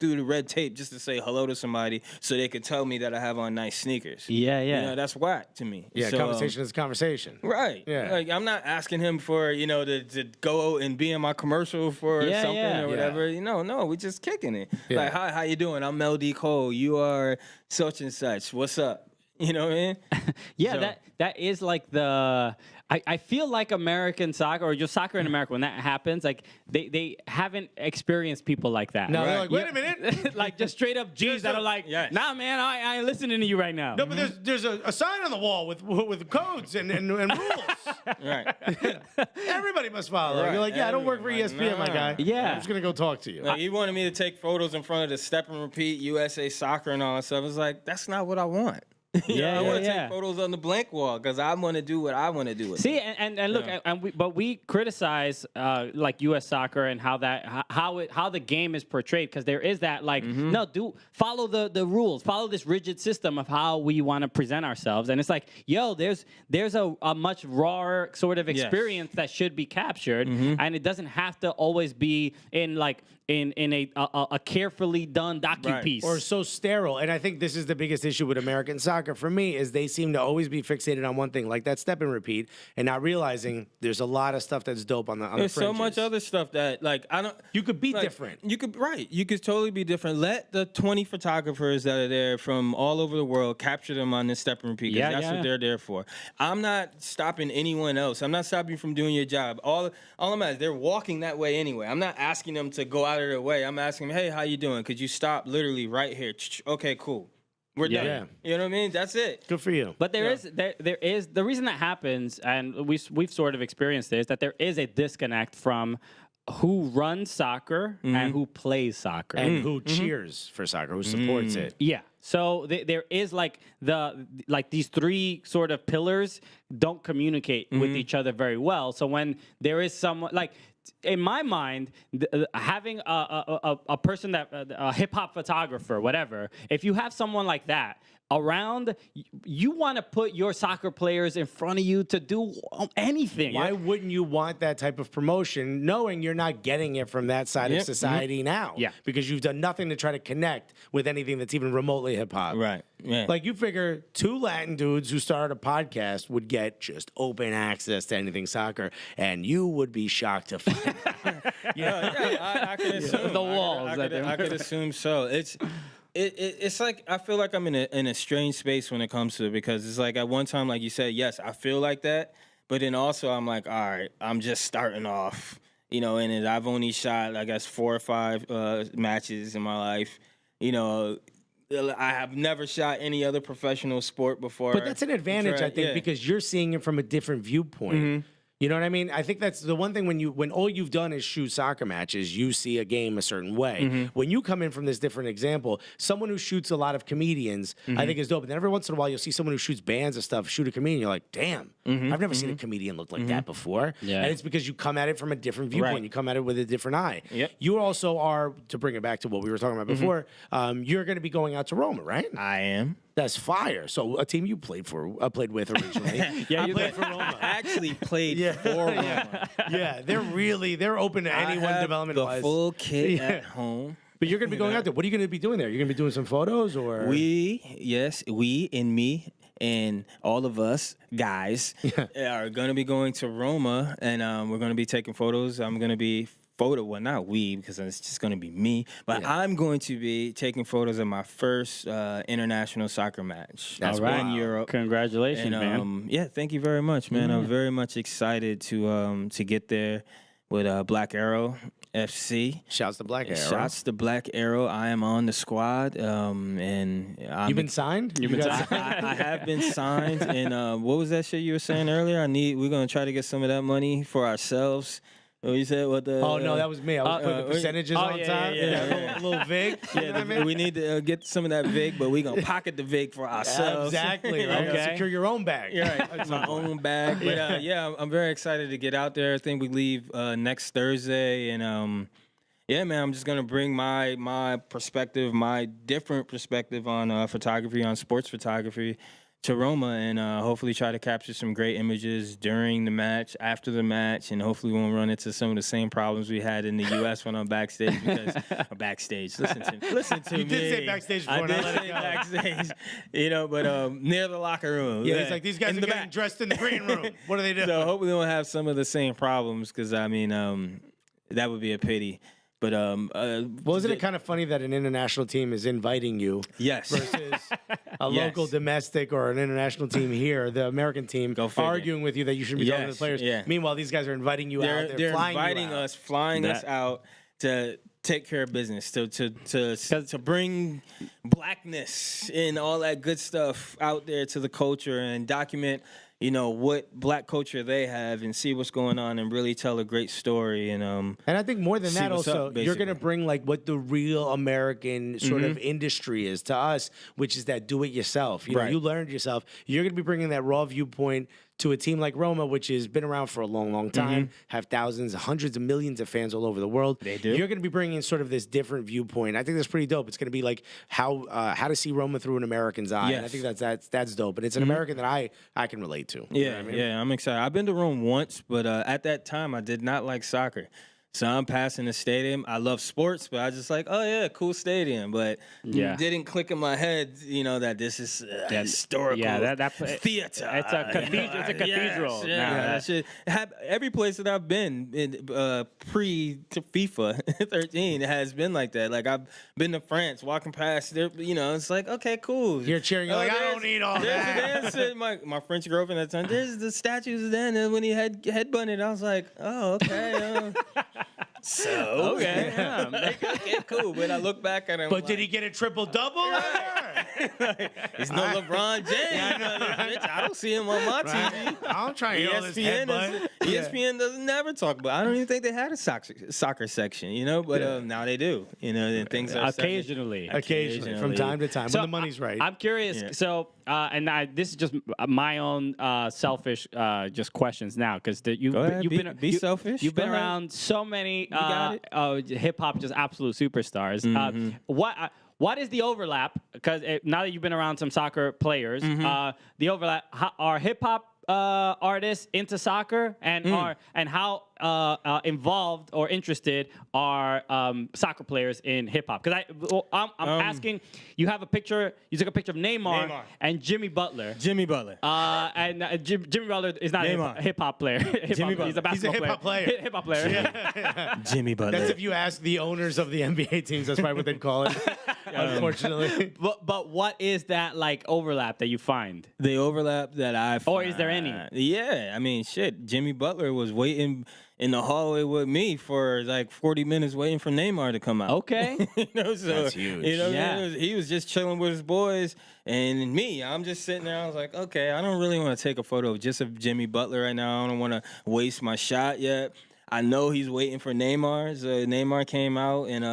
through the red tape just to say hello to somebody so they could tell me that I have on nice sneakers. Yeah, yeah. You know, that's whack to me. Yeah, So, conversation is conversation. Right. Yeah. Like, I'm not asking him for, to go and be in my commercial for Yeah, something yeah. or whatever. You know, no, we just kicking it. Yeah. Like, how you doing? I'm Mel D Cole. You are such and such. What's up? You know what I mean? Yeah, So- that is like the. I feel like American soccer or just soccer in America, when that happens, like they haven't experienced people like that. No, they're Right. like, wait a minute. Like just straight up G's that are like, Yes. nah, man, I ain't listening to you right now. No, but there's a sign on the wall with codes and rules. Right. Everybody must follow. Right. You're like, yeah, I don't work for Everyone, ESPN, my nah. guy. Yeah. I'm just gonna go talk to you. Like, he wanted me to take photos in front of the step and repeat USA Soccer and all that stuff. It's like, that's not what I want. Yeah, I want to yeah. take photos on the blank wall because I want to do what I want to do with See, it. and look, Yeah. but we criticize like U.S. soccer and how the game is portrayed, because there is that like no, follow the rules, follow this rigid system of how we want to present ourselves, and it's like, yo, there's a much rawer sort of Yes. experience that should be captured, and it doesn't have to always be in like in a carefully done docu-piece. Or so sterile. And I think this is the biggest issue with American soccer for me, is they seem to always be fixated on one thing, like that step and repeat, and not realizing there's a lot of stuff that's dope on the There's so fringes. much other stuff that, like, I don't. You could be like, different. You could totally be different. Let the 20 photographers that are there from all over the world capture them on this step and repeat. 'Cause Yeah, that's yeah. what they're there for. I'm not stopping anyone else. I'm not stopping you from doing your job. All I'm asking, they're walking that way anyway. I'm not asking them to go out of their way. I'm asking them, hey, how you doing? Could you stop literally right here? Okay, cool. We're done. Yeah. You know what I mean? That's it. Good for you. But there is the reason that happens, and we've sort of experienced this, that there is a disconnect from who runs soccer and who plays soccer. And who cheers for soccer, who supports it. Yeah. So there is like these three sort of pillars don't communicate with each other very well. So when there is someone like, in my mind, having a person that a hip hop photographer, whatever, if you have someone like that around, you want to put your soccer players in front of you to do anything. Why wouldn't you want that type of promotion, knowing you're not getting it from that side of society now? Yeah. Because you've done nothing to try to connect with anything that's even remotely hip hop. Right. Yeah. Like, you figure two Latin dudes who started a podcast would get just open access to anything soccer, and you would be shocked to find out. I could assume The walls that I could assume so. It's like I feel like I'm in a strange space when it comes to it, because it's like at one time, like you said, yes, I feel like that, but then also I'm like, all right, I'm just starting off, and I've only shot, I guess, 4 or 5 matches in my life, I have never shot any other professional sport before. But that's an advantage, I think, Yeah. because you're seeing it from a different viewpoint. You know what I mean? I think that's the one thing when all you've done is shoot soccer matches, you see a game a certain way. When you come in from this different example, someone who shoots a lot of comedians, I think is dope. And then every once in a while, you'll see someone who shoots bands and stuff, shoot a comedian. You're like, damn, I've never seen a comedian look like that before. Yeah. And it's because you come at it from a different viewpoint. Right. You come at it with a different eye. Yep. You also are, to bring it back to what we were talking about before, you're going to be going out to Roma, right? I am. That's fire. So a team you played with originally. Yeah, I you played for Roma. I actually played for Roma. Yeah, they're open to anyone I have development the wise. full kit Yeah. at home. But you're going to be going out there. What are you going to be doing there? You're going to be doing some photos, or We and me and all of us guys are going to be going to Roma, and we're going to be taking photos. I'm going to be well, not we, because it's just going to be me, but I'm going to be taking photos of my first international soccer match. That's in wild. Europe. Congratulations, And man. yeah, thank you very much, man. I'm very much excited to get there with Black Arrow FC. Shouts to Black Arrow. Shots to Black Arrow. I am on the squad, and I'm You've been signed? You've been guys- signed? I have been signed, and what was that shit you were saying earlier? We're gonna try to get some of that money for ourselves. What you said? What the? Oh, no, that was me. I was putting the percentages on yeah, top. yeah. A little vig. You know what I mean? We need to get some of that vig, but we're gonna pocket the vig for ourselves. Exactly. Right? Okay. Secure your own bag. Right, my own bag. But yeah, I'm very excited to get out there. I think we leave next Thursday, and yeah, man, I'm just gonna bring my perspective, my different perspective on photography, on sports photography, Roma and hopefully try to capture some great images during the match, after the match, and hopefully we won't run into some of the same problems we had in the U.S. when I'm backstage. Because backstage, listen to me. You did say backstage before, I and I did let it say go. backstage, but near the locker room. Yeah, he's like, these guys in are the getting back. dressed in the green room. What do they do? So hopefully we won't have some of the same problems because that would be a pity. But Well, isn't it kind of funny that an international team is inviting you yes. versus a Yes. local domestic or an international team here, the American team, Go figure. arguing with you that you shouldn't be talking to the Yes, players? yeah. Meanwhile, these guys are inviting you out. They're flying you inviting out. us, flying us out to take care of business, to bring blackness and all that good stuff out there to the culture and document, what black culture they have and see what's going on and really tell a great story. And I think more than see that, what's also, up, you're going to basically. bring like what the real American sort of industry is to us, which is that do it yourself. You know, Right. you learned yourself. You're going to be bringing that raw viewpoint to a team like Roma, which has been around for a long, long time, have thousands, hundreds of millions of fans all over the world. They do. You're going to be bringing sort of this different viewpoint. I think that's pretty dope. It's going to be like how to see Roma through an American's eye. And I Yes. think that's dope. And it's an American that I can relate to. You know Yeah, what I mean? yeah, I'm excited. I've been to Rome once, but at that time I did not like soccer. So I'm passing the stadium. I love sports, but I just like, oh yeah, cool stadium. But didn't click in my head, that this is historical. Yeah, that theater. It's a cathedral. It's a cathedral. Yes, yeah, now. that should have every place that I've been in, pre to FIFA 13 has been like that. Like I've been to France, walking past there, it's like okay, cool. You're cheering. You're like, I don't need all that. There's my French girlfriend at the time. There's the statues of that, and when he had headbutted, I was like, oh okay. So Okay, yeah. okay, cool. But I look back at him. But did he get a triple double? It's no LeBron James. I don't see him on my TV. I'm trying to hear all this headbutt. ESPN doesn't never talk about. I don't even think they had a soccer section, But now they do. And things are Occasionally. Occasionally, from time to time, when the money's right. I'm curious. Yeah. So, this is just my own selfish just questions now because you've ahead, been be selfish. You've been Go ahead. around so many got hip hop just absolute superstars. What is the overlap? Because now that you've been around some soccer players, the overlap are hip hop artists into soccer and how involved or interested are soccer players in hip hop? Because I'm asking. You have a picture. You took a picture of Neymar. And Jimmy Butler. Jimmy Butler. And Jimmy Butler is not a hip hop player. Jimmy He's a Butler. He's a basketball hip-hop player. Hip hop player. Jimmy Butler. That's if you ask the owners of the NBA teams. That's probably what they'd call it. Unfortunately. But what is that like overlap that you find? The overlap that I find. Or is there any? Yeah, I mean, shit. Jimmy Butler was waiting in the hallway with me for like 40 minutes waiting for Neymar to come out. Okay. So, That's huge. Yeah. He was just chilling with his boys and me. I'm just sitting there. I was like, okay, I don't really want to take a photo of Jimmy Butler right now. I don't want to waste my shot yet. I know he's waiting for Neymar. So Neymar came out and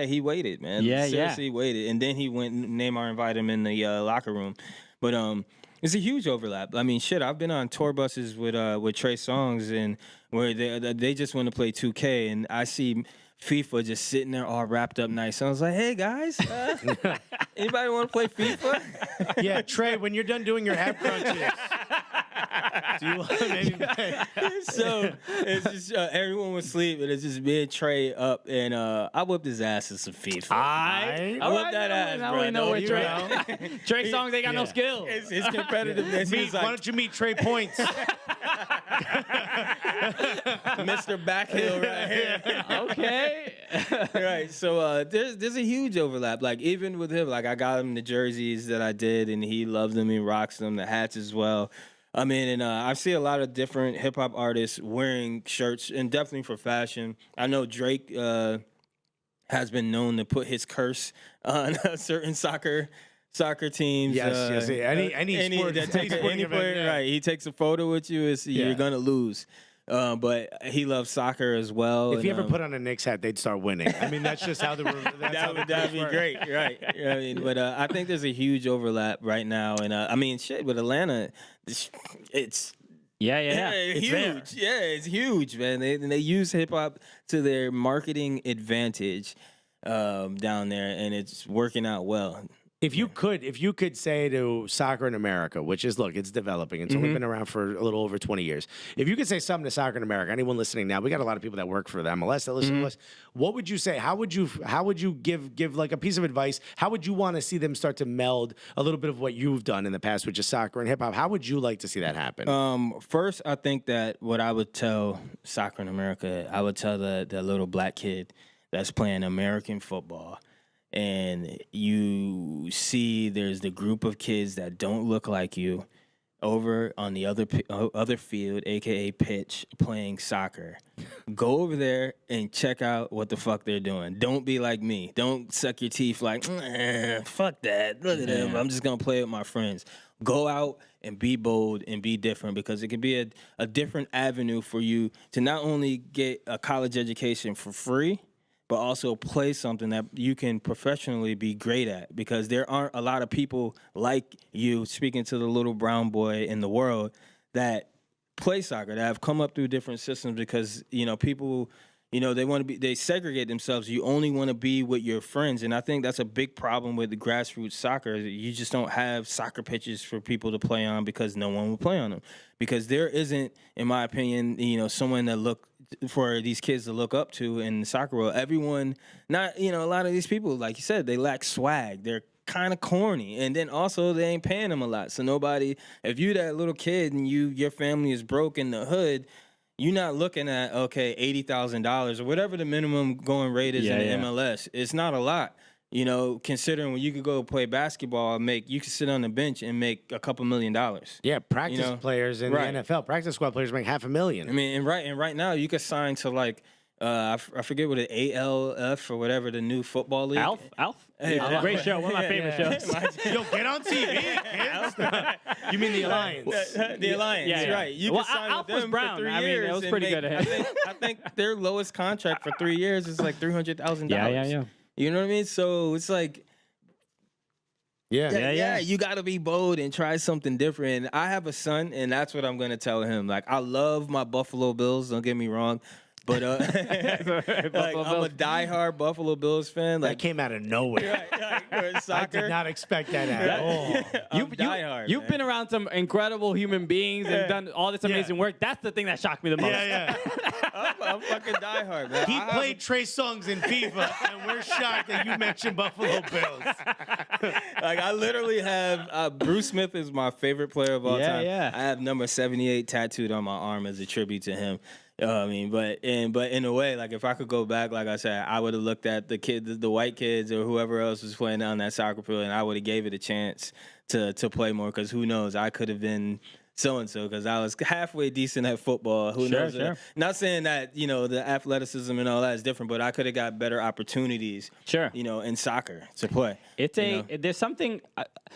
he waited, man. Seriously waited. And then Neymar invited him in the locker room. But it's a huge overlap. I mean, shit, I've been on tour buses with Trey Songz and where they just want to play 2K and I see FIFA just sitting there all wrapped up nice. So I was like, hey guys, anybody want to play FIFA? Yeah, Trey, when you're done doing your ab crunches, do you want to maybe So it's just everyone was asleep and it's just me and Trey up and I whipped his ass in some FIFA. I I whipped that ass, Now bro. we know where you Trey. know. Trey Songz, they got no skills. His competitiveness. Meet, He's why like, don't you meet Trey Points? Mr. Backhill right here. Okay. Right. So there's a huge overlap. Like even with him, like I got him the jerseys that I did, and he loves them. He rocks them. The hats as well. I mean, and I see a lot of different hip hop artists wearing shirts, and definitely for fashion. I know Drake has been known to put his curse on certain soccer teams. Yes. Any sport, that take any sporting any event, player, yeah. right? He takes a photo with you, you're gonna lose. But he loves soccer as well. If he ever put on a Knicks hat, they'd start winning. I mean, that's just how the that'd be great, right? I mean, but I think there's a huge overlap right now, and I mean, shit with Atlanta, it's Yeah. it's It's huge. there. Yeah, it's huge, man. They use hip hop to their marketing advantage down there, and it's working out well. If you could say to soccer in America, which is, look, it's developing. It's only been around for a little over 20 years. If you could say something to soccer in America, anyone listening now, we got a lot of people that work for the MLS that listen to us. What would you say? How would you give like a piece of advice? How would you want to see them start to meld a little bit of what you've done in the past, which is soccer and hip hop? How would you like to see that happen? First, I think that what I would tell soccer in America, I would tell the little black kid that's playing American football, and you see there's the group of kids that don't look like you over on the other field, aka pitch, playing soccer. Go over there and check out what the fuck they're doing. Don't be like me. Don't suck your teeth like, fuck that. Look at them. I'm just gonna play with my friends. Go out and be bold and be different, because it can be a different avenue for you to not only get a college education for free, but also play something that you can professionally be great at, because there aren't a lot of people like you, speaking to the little brown boy in the world, that play soccer, that have come up through different systems, because, people, they segregate themselves. You only want to be with your friends. And I think that's a big problem with the grassroots soccer. You just don't have soccer pitches for people to play on because no one will play on them. Because there isn't, in my opinion, someone that for these kids to look up to in the soccer world. Everyone, a lot of these people, like you said, they lack swag. They're kind of corny, and then also they ain't paying them a lot. So nobody, if you that little kid and your family is broke in the hood, you're not looking at $80,000 or whatever the minimum going rate is in the MLS. It's not a lot. Considering when you could go play basketball, you could sit on the bench and make a couple $1 million. Yeah, practice players in the NFL, practice squad players make $500,000. I mean, and right now you could sign to I forget what ALF or whatever, the new football league. Alf? Hey, great show, one of my favorite shows. Yo, get on TV, kids. You mean the Alliance? The Alliance, right. You can sign Alf with was them brown. for 3 I mean, years. it was pretty good. I think their lowest contract for 3 years is like $300,000. Yeah. You know what I mean? So it's like, Yeah. you got to be bold and try something different. I have a son, and that's what I'm going to tell him. Like, I love my Buffalo Bills, don't get me wrong. But I'm a diehard Buffalo Bills fan. That came out of nowhere. I did not expect that at all. You've been around some incredible human beings and done all this amazing work. That's the thing that shocked me the most. Yeah. I'm fucking diehard, man. He played Trey Songz in FIFA, and we're shocked that you mentioned Buffalo Bills. I literally have Bruce Smith is my favorite player of all time. Yeah. I have number 78 tattooed on my arm as a tribute to him. But in a way, like if I could go back, like I said, I would have looked at the white kids or whoever else was playing on that soccer field, and I would have gave it a chance to play more, because who knows, I could have been so-and-so, because I was halfway decent at football. Who knows? Sure. Not saying that, the athleticism and all that is different, but I could have got better opportunities, in soccer to play. There's something,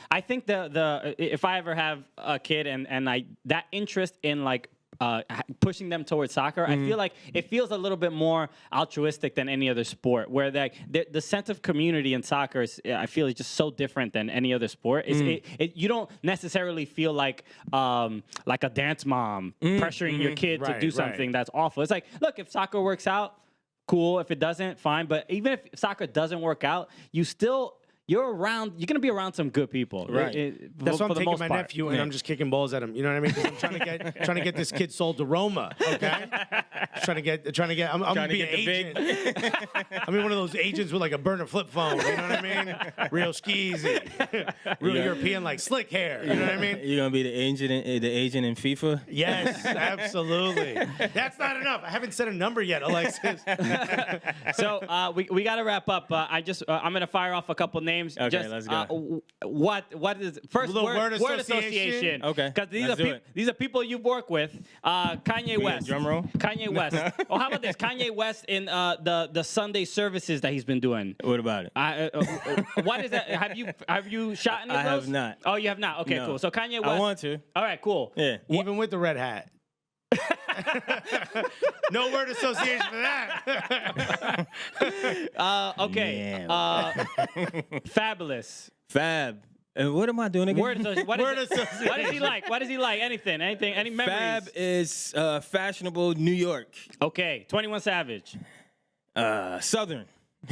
I think if I ever have a kid and that interest in pushing them towards soccer, I feel like it feels a little bit more altruistic than any other sport, where the sense of community in soccer I feel is just so different than any other sport. You don't necessarily feel like a dance mom pressuring your kid to do something that's awful. It's like, look, if soccer works out, cool. If it doesn't, fine. But even if soccer doesn't work out, you're going to be around some good people. Right. That's why I'm taking my nephew and I'm just kicking balls at him. You know what I mean? Because I'm trying to get this kid sold to Roma. Okay. I'm gonna be an agent. I mean, one of those agents with like a burner flip phone. You know what I mean? Real skeezy, real European, like slick hair. You know what I mean? You're gonna be the agent in FIFA. Yes, absolutely. That's not enough. I haven't said a number yet, Alexis. So we got to wrap up. I'm gonna fire off a couple names. Okay, let's go. What is first word association? Okay, because these are people you work with. Kanye West. Drum roll. Kanye West. Oh, how about this? Kanye West in the Sunday services that he's been doing. What about it? What is that? Have you shot any of those? I have not. Oh, you have not. Okay, cool. So Kanye West. I want to. All right, cool. Yeah. Even with the red hat. No word association for that. Okay. Yeah. Fabulous. Fab. And what am I doing again? Word association. What does he like? What does he like? Anything? Any memories? Fab is fashionable New York. Okay. 21 Savage. Southern.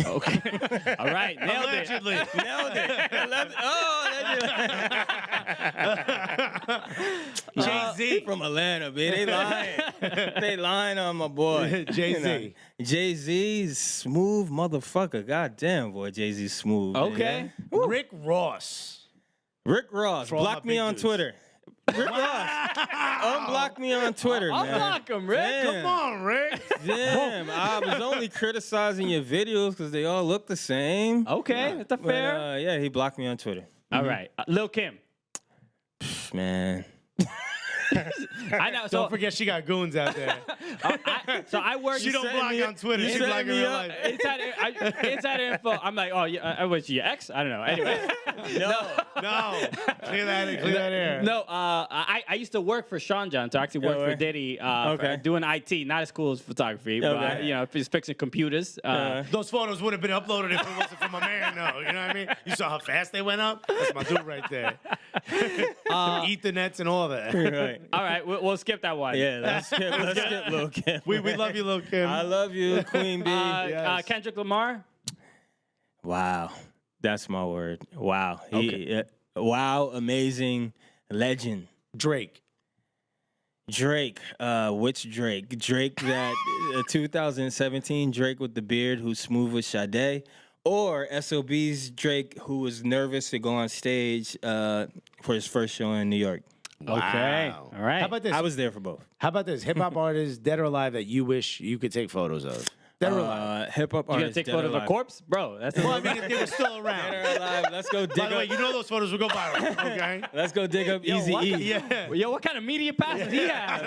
Okay. All right. Nailed it. Allegedly. Nailed it. Jay-Z. From Atlanta, man. They lying. They lying on my boy. Jay-Z. Jay-Z's smooth motherfucker. God damn, boy. Jay-Z's smooth. Okay. Man. Rick Ross. Rick Ross. For all Block my me big on dudes. Twitter. Rick Ross. Unblock me on Twitter, man. Unblock him, Rick. Damn. Come on, Rick. Damn, I was only criticizing your videos because they all look the same. Okay. That's a But, fair. yeah, he blocked me on Twitter. All right. Lil Kim. Man. I know. Don't So, forget she got goons out there. I work. She don't block on Twitter. you She set block in me real up. life. Inside info. I'm like, oh, yeah, was she your ex? I don't know. Anyway. No. No. Clear that air. No, I used to work for Sean John, so I actually worked for Diddy Okay. doing IT, not as cool as photography, but Okay. just fixing computers. Those photos would have been uploaded if it wasn't for my man, though. You know what I mean? You saw how fast they went up? That's my dude right there. Ethernets and all that. Right. All right, we'll skip that one. Yeah, let's skip Lil Kim. We love you, Lil Kim. I love you, Queen Bee. Yes. Kendrick Lamar. Wow. That's my word. Wow. Okay. Wow, amazing legend. Drake. Drake, which Drake? Drake that 2017 Drake with the beard who's smooth with Sade, or SOB's Drake who was nervous to go on stage for his first show in New York. Okay. Wow. All right. How about this? I was there for both. How about this? Hip hop artists, dead or alive, that you wish you could take photos of. Dead or alive. Hip hop You gonna artists. take dead photos or of a alive. corpse, bro? That's Well, I mean, if they were still around. Dead or alive. Let's go dig By the way, up. you know those photos will go viral, okay? Let's go dig up Yo, Easy what- E. Yeah. Yo, what kind of media passes he have?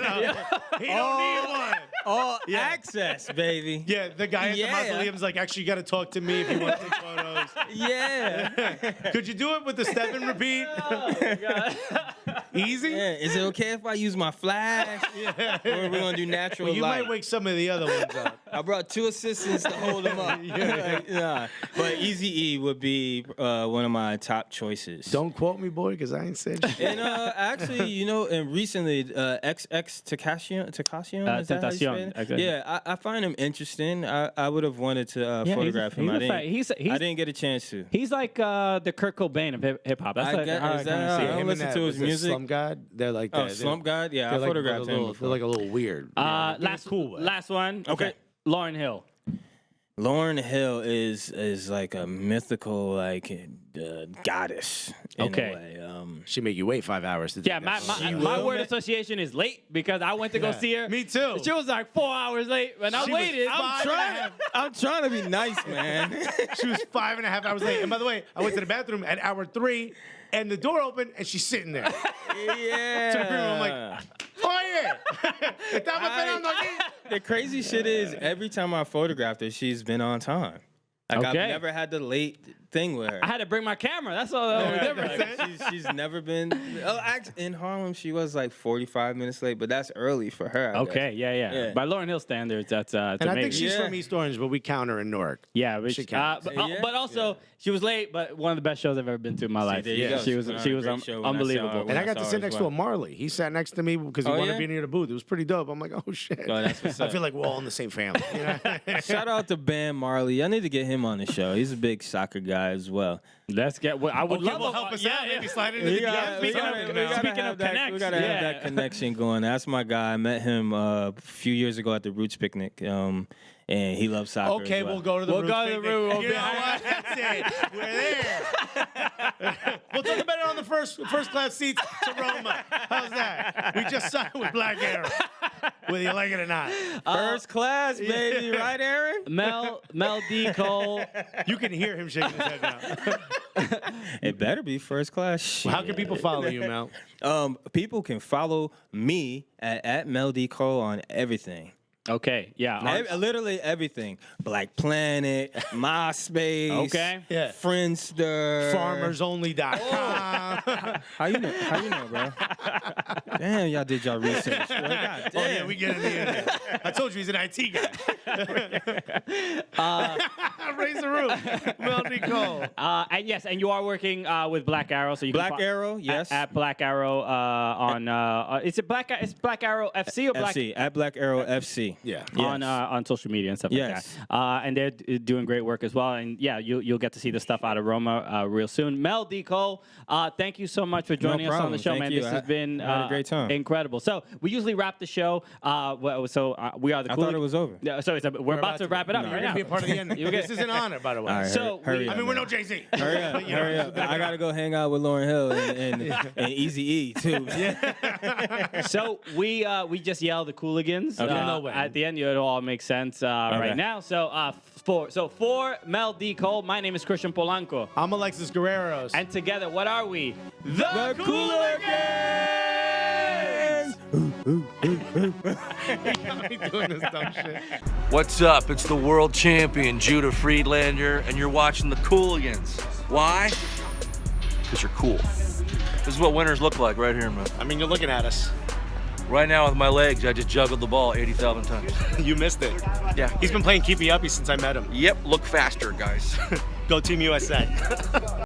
He don't need one. All access, baby. Yeah, the guy at the Yeah. mausoleum's like, actually, you got to talk to me if you want to take photos. Yeah. Could you do it with the step and repeat? Easy? Yeah. Is it okay if I use my flash? Or are we gonna do natural Well, you light? might wake some of the other ones up. I brought 2 assistants to hold them up. Nah. But Easy E would be one of my top choices. Don't quote me, boy, because I ain't said shit. And actually, you know, and recently, XX Tekacion, is that how you say Tentacion, it? okay. Yeah, I find him interesting. I would have wanted to photograph him. I didn't get a chance to. He's like the Kurt Cobain of hip hop. That's I like get- how I is kinda that- see I it. don't listen to his music. Slump God, they're like that. Oh, Slump God? Yeah, I They're like photographed a him little, before. they're like a little weird. Last one. Okay. Lauryn Hill. Lauryn Hill is like a mythical goddess in Okay. a way. She make you wait 5 hours to do Yeah, that. my word association is late because I went to go see her. Me too. She was like 4 hours late, and I She was waited. I'm trying to be nice, man. She was 5.5 hours late. And by the way, I went to the bathroom at hour 3, and the door opened, and she's sitting there. Yeah. To the room, I'm like, oye, estaba esperando aquí. The crazy shit is every time I photographed her, she's been on time. Like Okay. I've never had the late thing with her. I had to bring my camera. That's all that was different. Like, she's never been. Oh, actually, in Harlem, she was like 45 minutes late, but that's early for her. I Okay, guess. yeah. Yeah. By Lauryn Hill standards, that's And I think amazing. she's Yeah. from East Orange, but we count her in Newark. Yeah, She counts. but also she was late, but one of the best shows I've ever been to in my life. there you go. She was She put on she a was great show when I saw her unbelievable. when And I I got to saw sit her next as to well. a Marley. He sat next to me because he Oh, wanted yeah? to be near the booth. It was pretty dope. I'm like, oh shit. Oh, that's what's I up. feel like we're all in the same family. You know? Shout out to Bam Marley. I need to get him on the show. He's a big soccer guy as well. Let's get. I would Okay, love well, to help us yeah, out. yeah. Maybe slide into the DMs. Speaking of connects, we gotta have that connection going. That's my guy. I met him a few years ago at the Roots picnic, and he loves soccer. Okay, as well. we'll go to the We'll Roots go to the picnic. Roots. You know what? That's it. We're there. We'll talk about it on the first class seats to Roma. How's that? We just signed with Black Arrow, whether you like it or not. First class, baby, right, Aaron? Mel D Cole. You can hear him shaking his head now. It better be first class. How can people follow you, Mel? People can follow me at Mel D Cole on everything. Okay, yeah. Literally everything. Black Planet, MySpace, Okay. Yeah. Friendster, FarmersOnly.com. How you know, bro? Damn, y'all did y'all research. Well, God Oh, yeah, damn. we get in the internet. I told you he's an IT guy. raise the roof. Mel D Cole. And yes, and you are working with Black Arrow, so you Black can Arrow, yes. at Black Arrow on is it It's Black Arrow FC or Black FC at Black Arrow FC. Yeah. on social media and stuff Yes. like that. And they're doing great work as well. And yeah, you'll get to see the stuff out of Roma real soon. Mel D Cole, thank you so much for joining us on the problem. show, Thank man. you. This has been I had a great time. incredible. So we usually wrap the show. We are the. I thought it was over. Yeah, so we're about to wrap it up You're right gonna now. be a part of the end. This is an honor, by the way. All right, So hurry we- up, I mean, we're man. no Jay-Z. Hurry up, hurry up. I gotta go hang out with Lauryn Hill and Easy E too. So we just yelled the Cooligans Okay. No way. at the end. It all makes sense right now. So for Mel D Cole, my name is Christian Polanco, I'm Alexis Guerreros. and together, what are we? The Cooligans! doing this dumb shit. What's up? It's the world champion, Judah Friedlander, and you're watching the Cooligans. Why? Because you're cool. This is what winners look like right here, man. I mean, you're looking at us. Right now with my legs, I just juggled the ball 80,000 times. You missed it. Yeah. He's been playing keepy uppy since I met him. Yep, look faster, guys. Go Team USA.